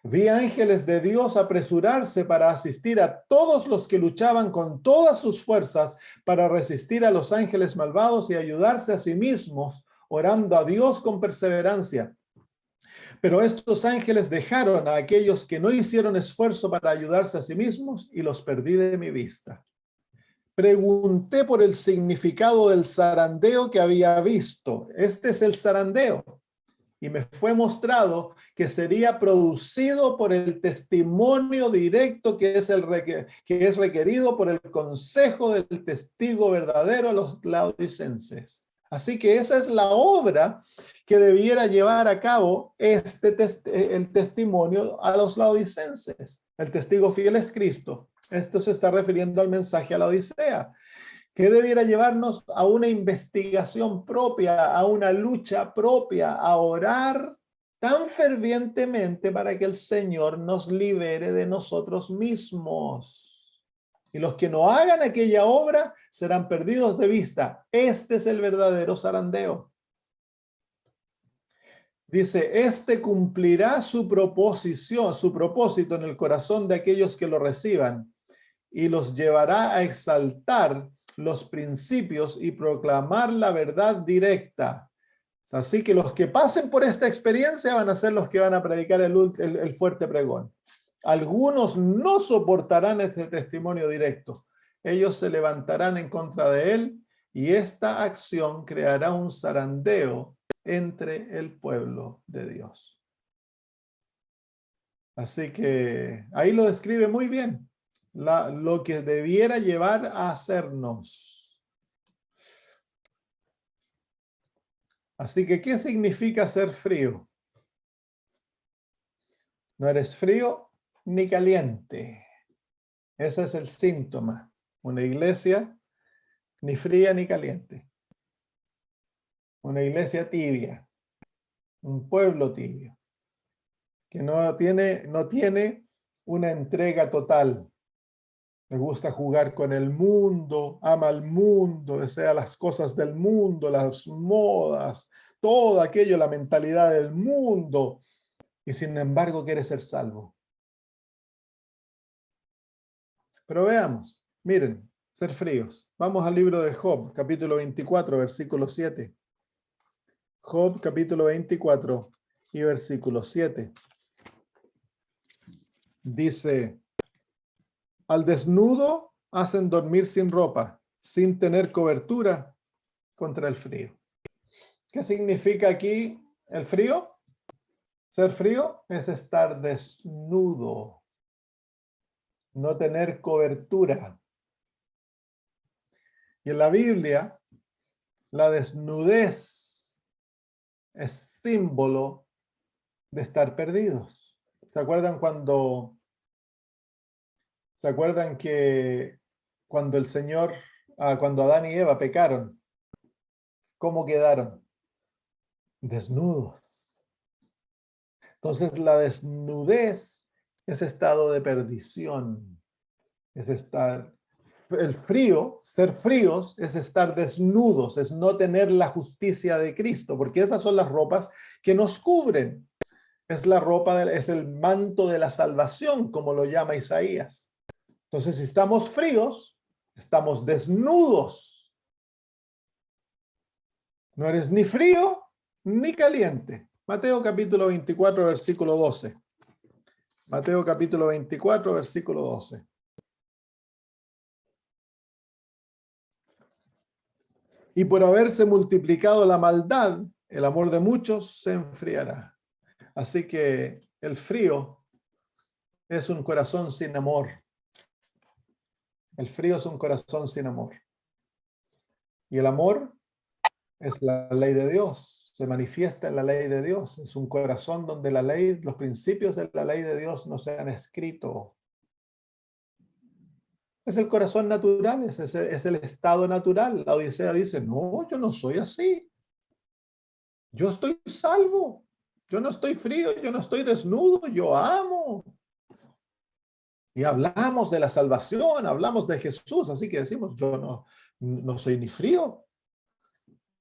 Vi ángeles de Dios apresurarse para asistir a todos los que luchaban con todas sus fuerzas para resistir a los ángeles malvados y ayudarse a sí mismos, orando a Dios con perseverancia. Pero estos ángeles dejaron a aquellos que no hicieron esfuerzo para ayudarse a sí mismos y los perdí de mi vista. Pregunté por el significado del zarandeo que había visto. Este es el zarandeo. Y me fue mostrado que sería producido por el testimonio directo que es requerido por el consejo del testigo verdadero a los laodicenses. Así que esa es la obra que debiera llevar a cabo el testimonio a los laodicenses. El testigo fiel es Cristo. Esto se está refiriendo al mensaje a la Odisea, que debiera llevarnos a una investigación propia, a una lucha propia, a orar tan fervientemente para que el Señor nos libere de nosotros mismos. Y los que no hagan aquella obra serán perdidos de vista. Este es el verdadero zarandeo. Dice, este cumplirá su propósito en el corazón de aquellos que lo reciban y los llevará a exaltar los principios y proclamar la verdad directa. Así que los que pasen por esta experiencia van a ser los que van a predicar el fuerte pregón. Algunos no soportarán este testimonio directo. Ellos se levantarán en contra de él y esta acción creará un zarandeo entre el pueblo de Dios. Así que ahí lo describe muy bien, lo que debiera llevar a hacernos. Así que, ¿qué significa ser frío? No eres frío ni caliente. Ese es el síntoma. Una iglesia ni fría ni caliente. Una iglesia tibia. Un pueblo tibio. Que no tiene una entrega total. Le gusta jugar con el mundo, ama el mundo, desea las cosas del mundo, las modas, todo aquello, la mentalidad del mundo. Y sin embargo quiere ser salvo. Pero veamos, miren, ser fríos. Vamos al libro de Job, capítulo 24, versículo 7. Job, capítulo 24 y versículo 7. Dice, al desnudo hacen dormir sin ropa, sin tener cobertura contra el frío. ¿Qué significa aquí el frío? Ser frío es estar desnudo, no tener cobertura. Y en la Biblia, la desnudez es símbolo de estar perdidos. ¿Se acuerdan que cuando el Señor, cuando Adán y Eva pecaron, cómo quedaron? Desnudos. Entonces la desnudez es estado de perdición. Es estar, el frío, ser fríos, es estar desnudos, es no tener la justicia de Cristo, porque esas son las ropas que nos cubren. Es la ropa, es el manto de la salvación, como lo llama Isaías. Entonces, si estamos fríos, estamos desnudos. No eres ni frío ni caliente. Mateo capítulo 24, versículo 12. Mateo capítulo 24, versículo 12. Y por haberse multiplicado la maldad, el amor de muchos se enfriará. Así que el frío es un corazón sin amor. El frío es un corazón sin amor. Y el amor es la ley de Dios. Se manifiesta en la ley de Dios. Es un corazón donde la ley, los principios de la ley de Dios no se han escrito. Es el corazón natural, es el estado natural. La Odisea dice, no, yo no soy así. Yo estoy salvo. Yo no estoy frío, yo no estoy desnudo, yo amo. Y hablamos de la salvación, hablamos de Jesús, así que decimos, yo no soy ni frío,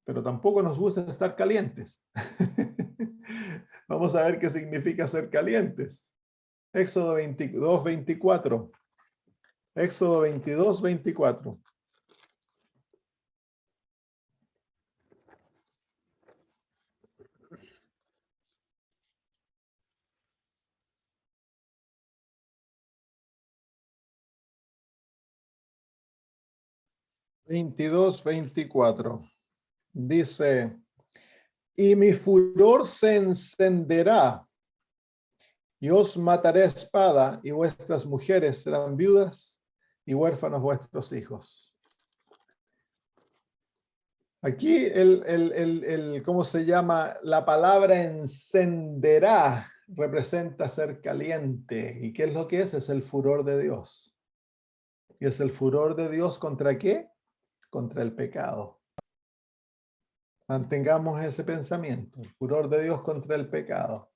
pero tampoco nos gusta estar calientes. Vamos a ver qué significa ser calientes. Éxodo 22, 24. Éxodo 22, 24. Dice, y mi furor se encenderá, y os mataré a espada, y vuestras mujeres serán viudas, y huérfanos vuestros hijos. Aquí ¿cómo se llama? La palabra encenderá representa ser caliente. ¿Y qué es lo que es? Es el furor de Dios. ¿Y es el furor de Dios contra qué? Contra el pecado. Mantengamos ese pensamiento. El furor de Dios contra el pecado.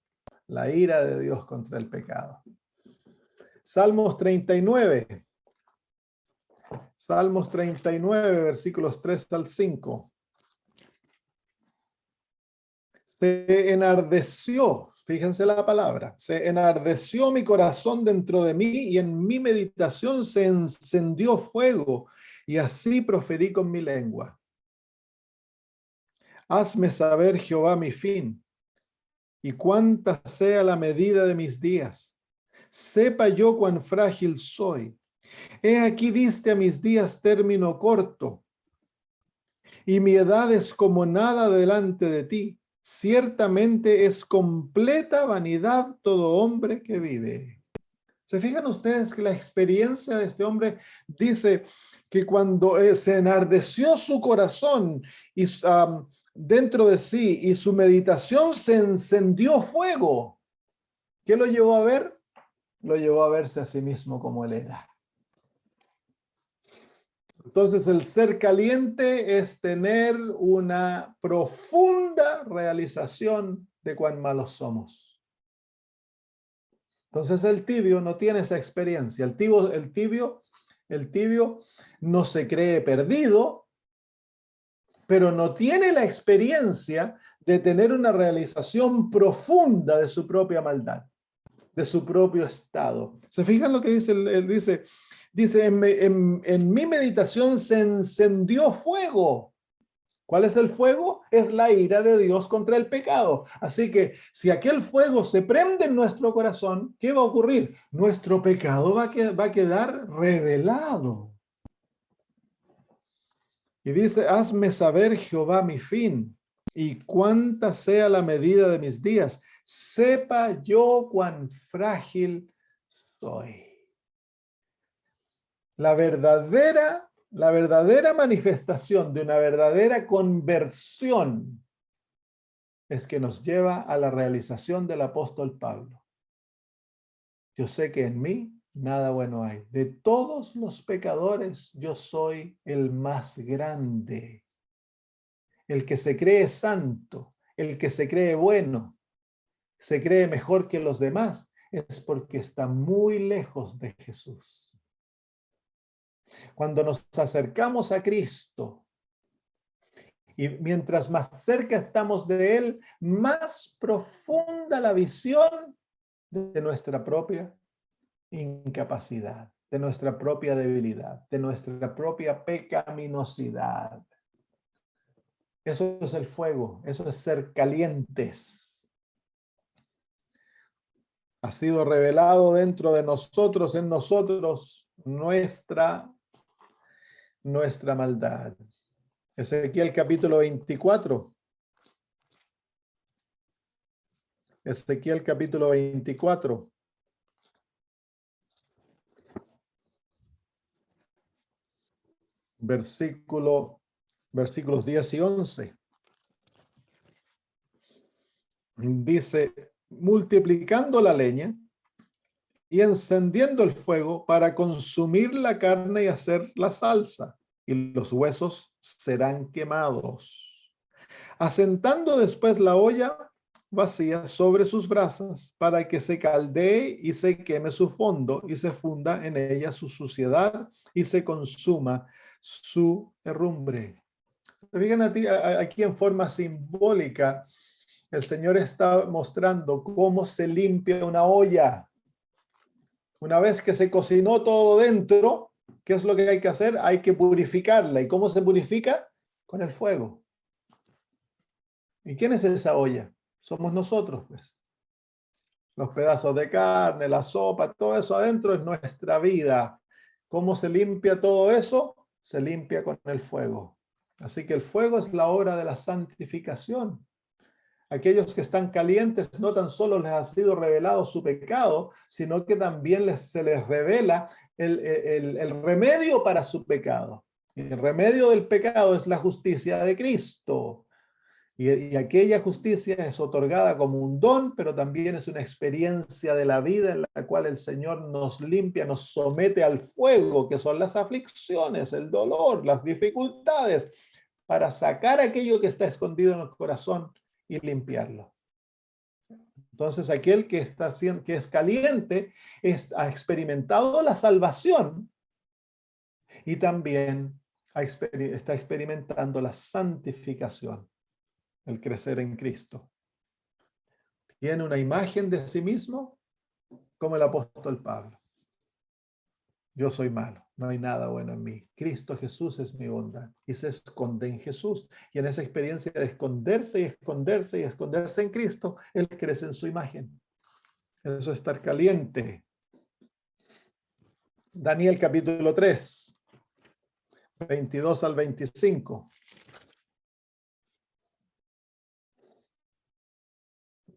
La ira de Dios contra el pecado. Salmos 39. Salmos 39, versículos 3 al 5. Se enardeció, fíjense la palabra, se enardeció mi corazón dentro de mí y en mi meditación se encendió fuego y así proferí con mi lengua. Hazme saber, Jehová, mi fin y cuánta sea la medida de mis días. Sepa yo cuán frágil soy. He aquí diste a mis días término corto y mi edad es como nada delante de ti. Ciertamente es completa vanidad todo hombre que vive. ¿Se fijan ustedes que la experiencia de este hombre dice que cuando se enardeció su corazón y dentro de sí y su meditación se encendió fuego? ¿Qué lo llevó a ver? Lo llevó a verse a sí mismo como él era. Entonces, el ser caliente es tener una profunda realización de cuán malos somos. Entonces, el tibio no tiene esa experiencia. El tibio no se cree perdido, pero no tiene la experiencia de tener una realización profunda de su propia maldad, de su propio estado. ¿Se fijan lo que dice? Él dice, en mi meditación se encendió fuego. ¿Cuál es el fuego? Es la ira de Dios contra el pecado. Así que si aquel fuego se prende en nuestro corazón, ¿qué va a ocurrir? Nuestro pecado va a quedar revelado. Y dice, hazme saber, Jehová, mi fin, y cuánta sea la medida de mis días. Sepa yo cuán frágil soy. La verdadera manifestación de una verdadera conversión es que nos lleva a la realización del apóstol Pablo. Yo sé que en mí nada bueno hay. De todos los pecadores, yo soy el más grande. El que se cree santo, el que se cree bueno, se cree mejor que los demás, es porque está muy lejos de Jesús. Cuando nos acercamos a Cristo, y mientras más cerca estamos de Él, más profunda la visión de nuestra propia incapacidad, de nuestra propia debilidad, de nuestra propia pecaminosidad. Eso es el fuego, eso es ser calientes. Ha sido revelado dentro de nosotros, en nosotros, nuestra maldad. Ezequiel capítulo 24. Ezequiel capítulo 24. Versículos 10 y 11. Dice, multiplicando la leña y encendiendo el fuego para consumir la carne y hacer la salsa, y los huesos serán quemados. Asentando después la olla vacía sobre sus brasas para que se caldee y se queme su fondo y se funda en ella su suciedad y se consuma su herrumbre. Fijan aquí en forma simbólica, el Señor está mostrando cómo se limpia una olla. Una vez que se cocinó todo dentro, ¿qué es lo que hay que hacer? Hay que purificarla. ¿Y cómo se purifica? Con el fuego. ¿Y quién es esa olla? Somos nosotros, pues. Los pedazos de carne, la sopa, todo eso adentro es nuestra vida. ¿Cómo se limpia todo eso? Se limpia con el fuego. Así que el fuego es la obra de la santificación. Aquellos que están calientes no tan solo les ha sido revelado su pecado, sino que también se les revela el remedio para su pecado. El remedio del pecado es la justicia de Cristo. Y aquella justicia es otorgada como un don, pero también es una experiencia de la vida en la cual el Señor nos limpia, nos somete al fuego, que son las aflicciones, el dolor, las dificultades, para sacar aquello que está escondido en el corazón y limpiarlo. Entonces, aquel que es caliente ha experimentado la salvación y también está experimentando la santificación, el crecer en Cristo. Tiene una imagen de sí mismo como el apóstol Pablo. Yo soy malo, no hay nada bueno en mí. Cristo Jesús es mi bondad. Y se esconde en Jesús. Y en esa experiencia de esconderse y esconderse y esconderse en Cristo, Él crece en su imagen. Eso es estar caliente. Daniel capítulo 3, 22 al 25.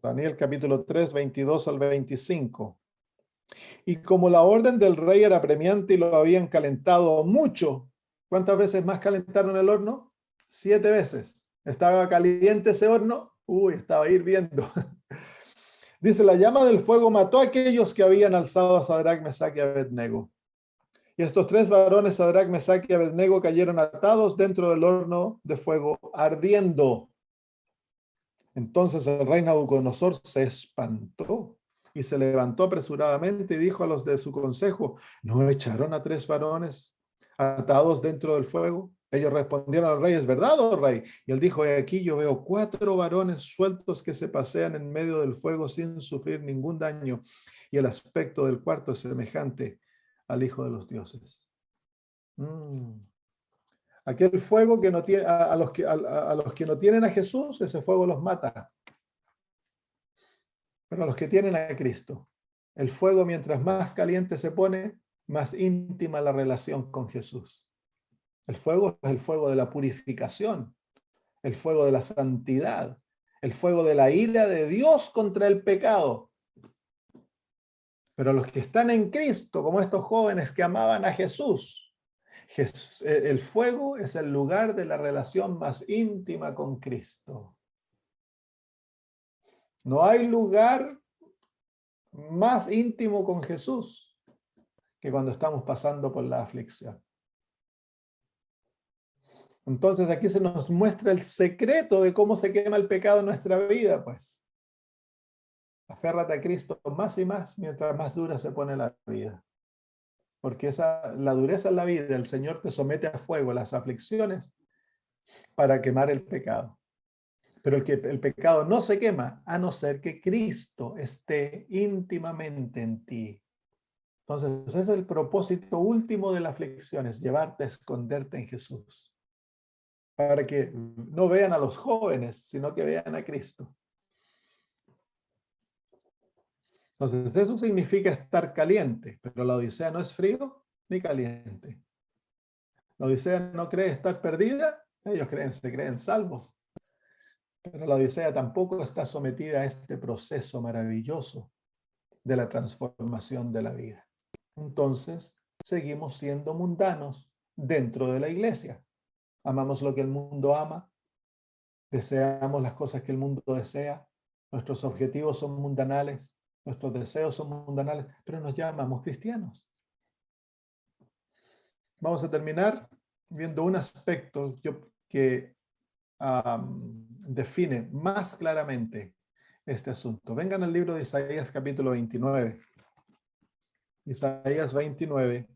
Daniel capítulo 3, 22 al 25. Y como la orden del rey era apremiante y lo habían calentado mucho, ¿cuántas veces más calentaron el horno? 7 veces. ¿Estaba caliente ese horno? Estaba hirviendo. Dice, la llama del fuego mató a aquellos que habían alzado a Sadrach, Mesach y Abednego. Y estos tres varones, Sadrach, Mesach y Abednego, cayeron atados dentro del horno de fuego ardiendo. Entonces el rey Nabucodonosor se espantó y se levantó apresuradamente y dijo a los de su consejo, ¿no echaron a tres varones atados dentro del fuego? Ellos respondieron al rey, ¿es verdad, oh rey? Y él dijo, aquí yo veo 4 varones sueltos que se pasean en medio del fuego sin sufrir ningún daño, y el aspecto del cuarto es semejante al Hijo de los dioses. Aquel fuego que no tiene, a los que no tienen a Jesús, ese fuego los mata. Pero a los que tienen a Cristo, el fuego mientras más caliente se pone, más íntima la relación con Jesús. El fuego es el fuego de la purificación, el fuego de la santidad, el fuego de la ira de Dios contra el pecado. Pero los que están en Cristo, como estos jóvenes que amaban a Jesús, el fuego es el lugar de la relación más íntima con Cristo. No hay lugar más íntimo con Jesús que cuando estamos pasando por la aflicción. Entonces aquí se nos muestra el secreto de cómo se quema el pecado en nuestra vida, pues. Aférrate a Cristo más y más mientras más dura se pone la vida. Porque la dureza en la vida, el Señor te somete a fuego las aflicciones para quemar el pecado. Pero el pecado no se quema a no ser que Cristo esté íntimamente en ti. Entonces, ese es el propósito último de la aflicción, es llevarte a esconderte en Jesús. Para que no vean a los jóvenes, sino que vean a Cristo. Entonces, eso significa estar caliente, pero la Odisea no es frío ni caliente. La Odisea no cree estar perdida, ellos se creen salvos. Pero la Odisea tampoco está sometida a este proceso maravilloso de la transformación de la vida. Entonces, seguimos siendo mundanos dentro de la iglesia. Amamos lo que el mundo ama, deseamos las cosas que el mundo desea, nuestros objetivos son mundanales, nuestros deseos son mundanales, pero nos llamamos cristianos. Vamos a terminar viendo un aspecto que define más claramente este asunto. Vengan al libro de Isaías capítulo 29. Isaías 29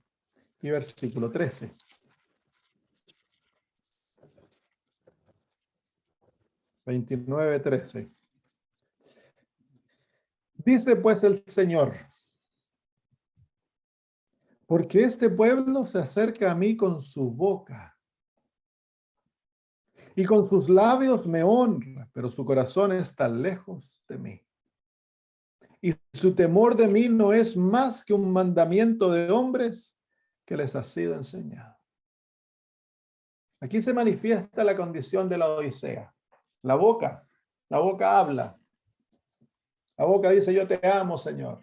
y versículo 13. (29:13). Dice pues el Señor, porque este pueblo se acerca a mí con su boca y con sus labios me honra, pero su corazón está lejos de mí. Y su temor de mí no es más que un mandamiento de hombres que les ha sido enseñado. Aquí se manifiesta la condición de la Odisea. La boca habla. La boca dice, yo te amo, Señor.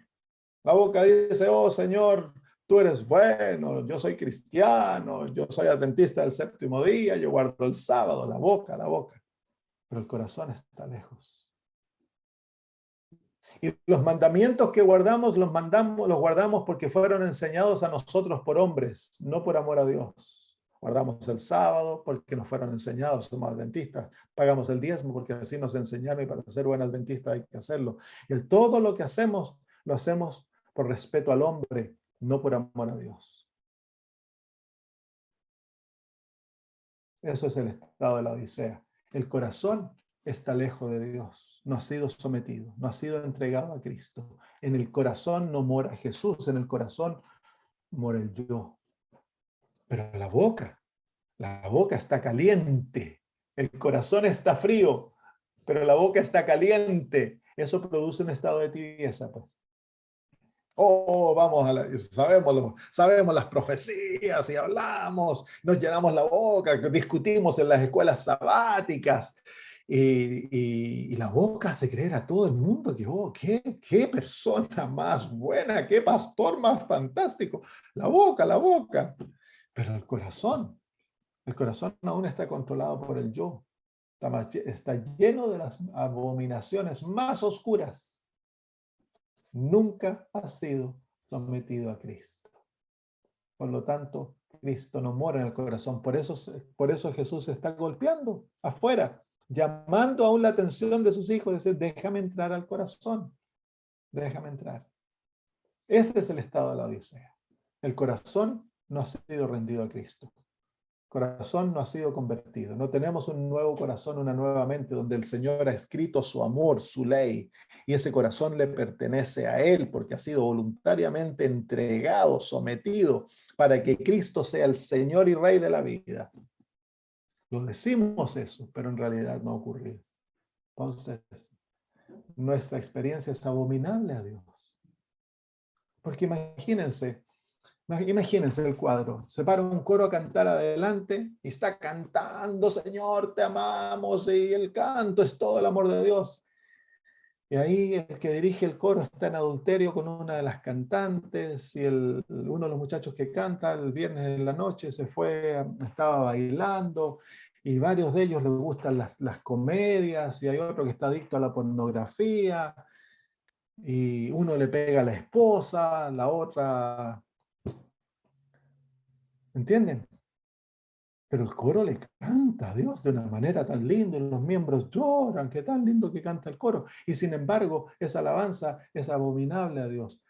La boca dice, oh, Señor, tú eres bueno, yo soy cristiano, yo soy adventista del séptimo día, yo guardo el sábado. La boca. Pero el corazón está lejos. Y los mandamientos que guardamos, los guardamos porque fueron enseñados a nosotros por hombres, no por amor a Dios. Guardamos el sábado porque nos fueron enseñados, somos adventistas. Pagamos el diezmo porque así nos enseñaron y para ser buen adventista hay que hacerlo. Y todo lo que hacemos, lo hacemos por respeto al hombre, no por amor a Dios. Eso es el estado de la Odisea. El corazón está lejos de Dios, no ha sido sometido, no ha sido entregado a Cristo. En el corazón no mora Jesús, en el corazón mora el yo. Pero la boca está caliente, el corazón está frío, pero la boca está caliente. Eso produce un estado de tibieza, pues. Oh, sabemos las profecías y hablamos, nos llenamos la boca, discutimos en las escuelas sabáticas y la boca hace creer a todo el mundo que, oh, qué persona más buena, qué pastor más fantástico. La boca. Pero el corazón aún está controlado por el yo. Está lleno de las abominaciones más oscuras. nunca ha sido sometido a Cristo. Por lo tanto, Cristo no mora en el corazón. Por eso Jesús se está golpeando afuera, llamando aún la atención de sus hijos, decir, déjame entrar al corazón, déjame entrar. Ese es el estado de la Odisea. El corazón no ha sido rendido a Cristo. El corazón no ha sido convertido. No tenemos un nuevo corazón, una nueva mente donde el Señor ha escrito su amor, su ley, y ese corazón le pertenece a Él porque ha sido voluntariamente entregado, sometido, para que Cristo sea el Señor y Rey de la vida. Lo decimos eso, pero en realidad no ha ocurrido. Entonces, nuestra experiencia es abominable a Dios. Porque imagínense el cuadro. Se para un coro a cantar adelante y está cantando, Señor, te amamos, y el canto es todo el amor de Dios. Y ahí el que dirige el coro está en adulterio con una de las cantantes, y uno de los muchachos que canta el viernes en la noche estaba bailando, y varios de ellos les gustan las comedias, y hay otro que está adicto a la pornografía, y uno le pega a la esposa, la otra... ¿Entienden? Pero el coro le canta a Dios de una manera tan linda, y los miembros lloran, qué tan lindo que canta el coro. Y sin embargo, esa alabanza es abominable a Dios,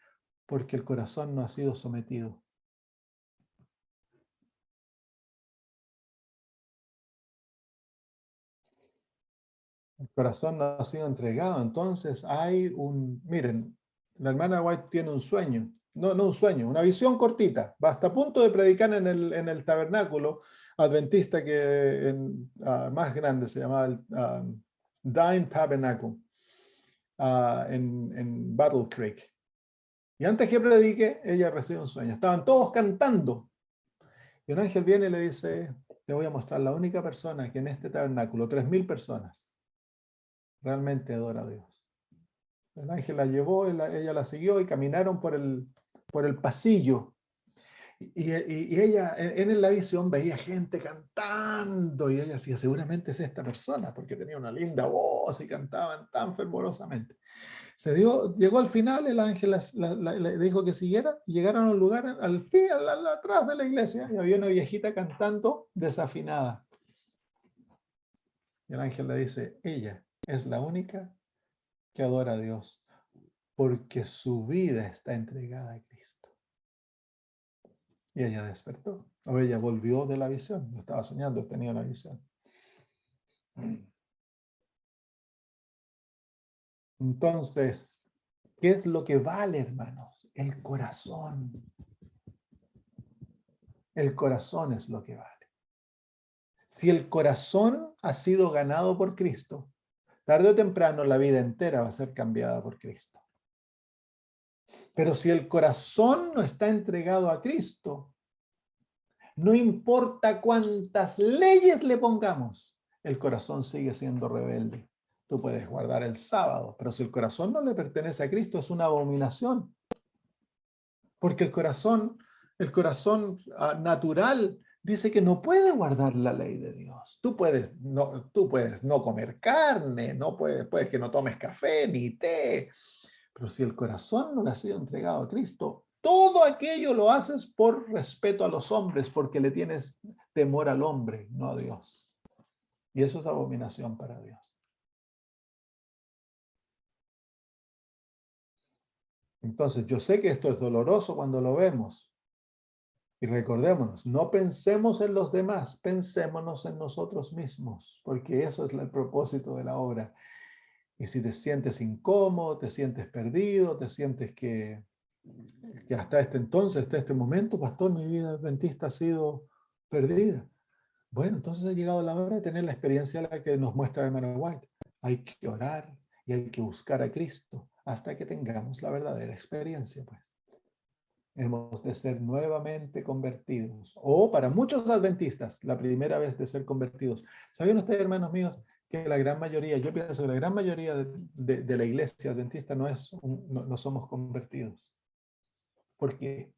porque el corazón no ha sido sometido. El corazón no ha sido entregado. Entonces miren, la hermana White tiene un sueño, no un sueño, una visión cortita. Va hasta a punto de predicar en el tabernáculo adventista más grande, se llamaba el Dime Tabernacle, en Battle Creek. Y antes que predique, ella recibe un sueño. Estaban todos cantando. Y un ángel viene y le dice, te voy a mostrar la única persona que en este tabernáculo, 3,000 personas, realmente adora a Dios. El ángel la llevó, ella la siguió y caminaron por el pasillo. Y ella en la visión veía gente cantando y ella decía, seguramente es esta persona, porque tenía una linda voz y cantaban tan fervorosamente. Llegó al final, el ángel le dijo que siguiera, y llegaron a un lugar al fin, atrás de la iglesia, y había una viejita cantando desafinada. Y el ángel le dice, ella es la única que adora a Dios, porque su vida está entregada a Cristo. Y ella despertó, o ella volvió de la visión, no estaba soñando, tenía una visión. Entonces, ¿qué es lo que vale, hermanos? El corazón. El corazón es lo que vale. Si el corazón ha sido ganado por Cristo, tarde o temprano la vida entera va a ser cambiada por Cristo. Pero si el corazón no está entregado a Cristo, no importa cuántas leyes le pongamos, el corazón sigue siendo rebelde. Tú puedes guardar el sábado, pero si el corazón no le pertenece a Cristo, es una abominación. Porque el corazón natural dice que no puede guardar la ley de Dios. Tú puedes no comer carne, puedes que no tomes café ni té, pero si el corazón no le ha sido entregado a Cristo, todo aquello lo haces por respeto a los hombres, porque le tienes temor al hombre, no a Dios. Y eso es abominación para Dios. Entonces, yo sé que esto es doloroso cuando lo vemos. Y recordémonos, no pensemos en los demás, pensémonos en nosotros mismos, porque eso es el propósito de la obra. Y si te sientes incómodo, te sientes perdido, te sientes que hasta este momento, pastor, mi vida adventista ha sido perdida. Bueno, entonces ha llegado la hora de tener la experiencia la que nos muestra el hermano White. Hay que orar y hay que buscar a Cristo hasta que tengamos la verdadera experiencia, pues. Hemos de ser nuevamente convertidos. O para muchos adventistas, la primera vez de ser convertidos. ¿Sabían ustedes, hermanos míos, que la gran mayoría, yo pienso que la gran mayoría de la iglesia adventista no somos convertidos? Porque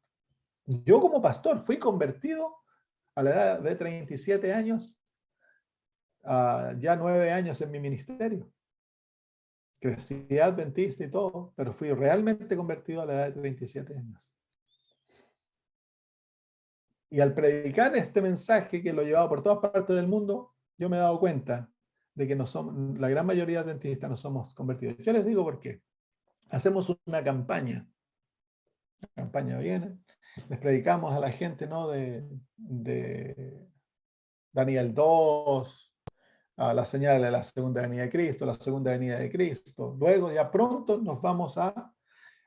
yo como pastor fui convertido a la edad de 37 años, ya 9 años en mi ministerio. crecí adventista y todo, pero fui realmente convertido a la edad de 37 años. Y al predicar este mensaje que lo llevaba por todas partes del mundo, yo me he dado cuenta de que no somos, la gran mayoría de adventistas no somos convertidos. Yo les digo por qué. Hacemos una campaña. La campaña viene, les predicamos a la gente, ¿no? de Daniel 2, a la señal de la segunda venida de Cristo, la segunda venida de Cristo. Luego ya pronto nos vamos a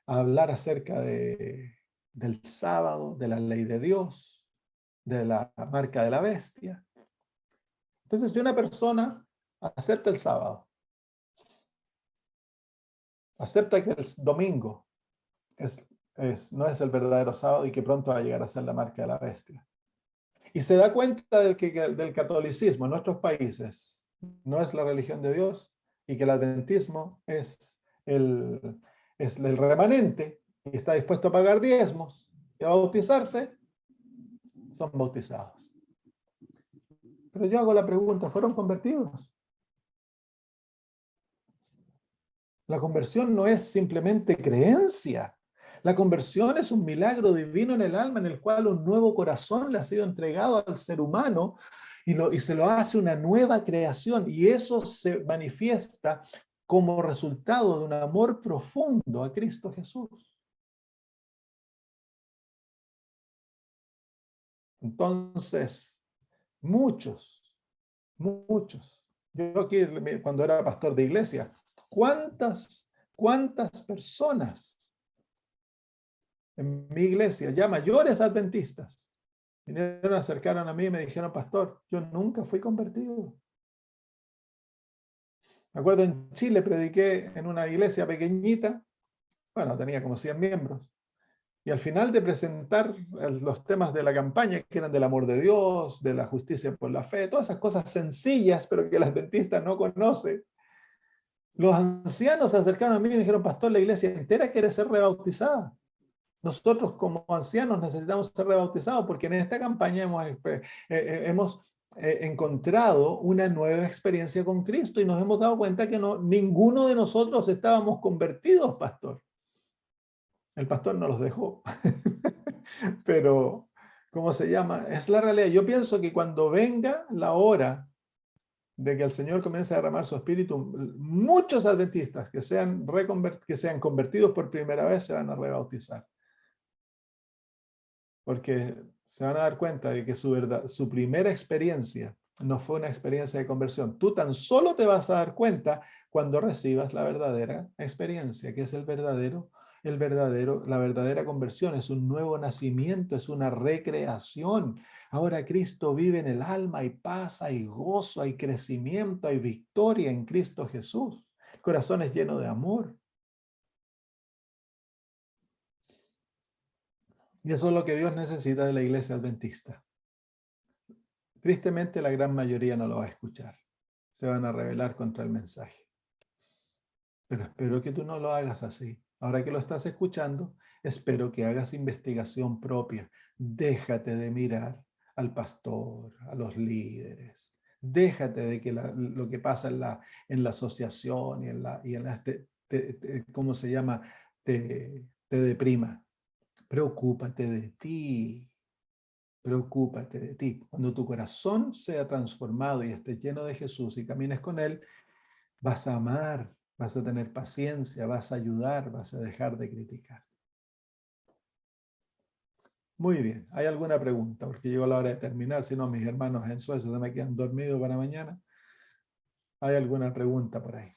hablar acerca del sábado, de la ley de Dios, de la marca de la bestia. Entonces, si una persona acepta el sábado, acepta que el domingo no es el verdadero sábado y que pronto va a llegar a ser la marca de la bestia, y se da cuenta del catolicismo en nuestros países no es la religión de Dios y que el adventismo es el remanente y está dispuesto a pagar diezmos y a bautizarse, son bautizados. Pero yo hago la pregunta, ¿fueron convertidos? La conversión no es simplemente creencia. La conversión es un milagro divino en el alma en el cual un nuevo corazón le ha sido entregado al ser humano y se lo hace una nueva creación. Y eso se manifiesta como resultado de un amor profundo a Cristo Jesús. Entonces, muchos. Yo aquí, cuando era pastor de iglesia, ¿cuántas personas en mi iglesia, ya mayores adventistas, vinieron, acercaron a mí y me dijeron, pastor, yo nunca fui convertido? Me acuerdo en Chile prediqué en una iglesia pequeñita, bueno, tenía como 100 miembros, y al final de presentar los temas de la campaña, que eran del amor de Dios, de la justicia por la fe, todas esas cosas sencillas, pero que el adventista no conoce, los ancianos se acercaron a mí y me dijeron, pastor, la iglesia entera quiere ser rebautizada. Nosotros como ancianos necesitamos ser rebautizados porque en esta campaña hemos encontrado una nueva experiencia con Cristo y nos hemos dado cuenta que ninguno de nosotros estábamos convertidos, pastor. El pastor no los dejó. Pero, ¿cómo se llama? Es la realidad. Yo pienso que cuando venga la hora de que el Señor comience a derramar su espíritu, muchos adventistas que sean convertidos por primera vez se van a rebautizar. Porque se van a dar cuenta de que su primera experiencia no fue una experiencia de conversión. Tú tan solo te vas a dar cuenta cuando recibas la verdadera experiencia, que es la verdadera conversión. Es un nuevo nacimiento, es una recreación. Ahora Cristo vive en el alma, hay paz, hay gozo, hay crecimiento, hay victoria en Cristo Jesús. El corazón es lleno de amor. Y eso es lo que Dios necesita de la iglesia adventista. Tristemente, la gran mayoría no lo va a escuchar. Se van a rebelar contra el mensaje. Pero espero que tú no lo hagas así. Ahora que lo estás escuchando, espero que hagas investigación propia. Déjate de mirar al pastor, a los líderes. Déjate de que lo que pasa en la asociación ¿cómo se llama? Te deprima. Preocúpate de ti. Preocúpate de ti. Cuando tu corazón sea transformado y estés lleno de Jesús y camines con Él, vas a amar, vas a tener paciencia, vas a ayudar, vas a dejar de criticar. Muy bien. ¿Hay alguna pregunta? Porque llegó la hora de terminar. Si no, mis hermanos en Suecia se me quedan dormidos para mañana. ¿Hay alguna pregunta por ahí?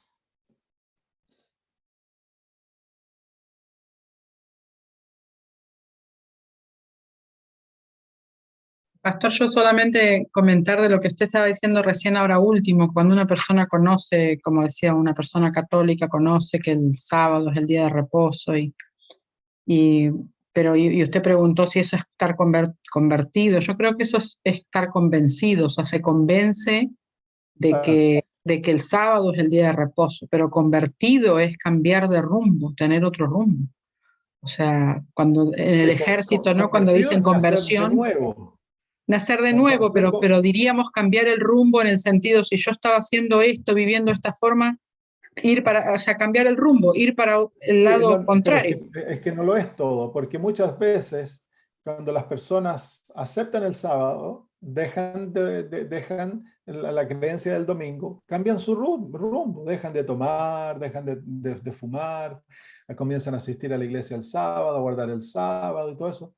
Pastor, yo solamente comentar de lo que usted estaba diciendo recién ahora último, cuando una persona conoce, como decía, una persona católica conoce que el sábado es el día de reposo, y usted preguntó si eso es estar convertido. Yo creo que eso es estar convencido, o sea, se convence de que el sábado es el día de reposo, pero convertido es cambiar de rumbo, tener otro rumbo. O sea, cuando en el ejército, ¿no? Cuando dicen conversión, nacer de nuevo, pero diríamos cambiar el rumbo en el sentido, si yo estaba haciendo esto, viviendo de esta forma, o sea, cambiar el rumbo, ir para el Sí, lado pero contrario. es que no lo es todo, porque muchas veces cuando las personas aceptan el sábado, dejan la creencia del domingo, cambian su rumbo, dejan de tomar, dejan de fumar, comienzan a asistir a la iglesia el sábado, a guardar el sábado y todo eso.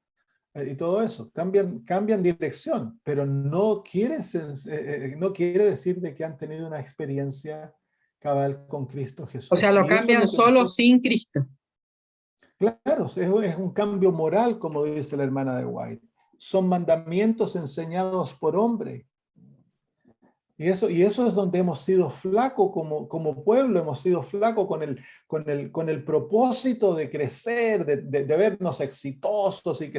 Y todo eso, cambian dirección, pero no quiere decir de que han tenido una experiencia cabal con Cristo O sea, Jesús. lo Y eso es cambian lo que solo nosotros, sin Cristo. claro, es un cambio moral, como dice la hermana de White. Son mandamientos enseñados por hombre. Y eso es donde hemos sido flacos como pueblo, hemos sido flacos con el propósito de crecer, de vernos exitosos y que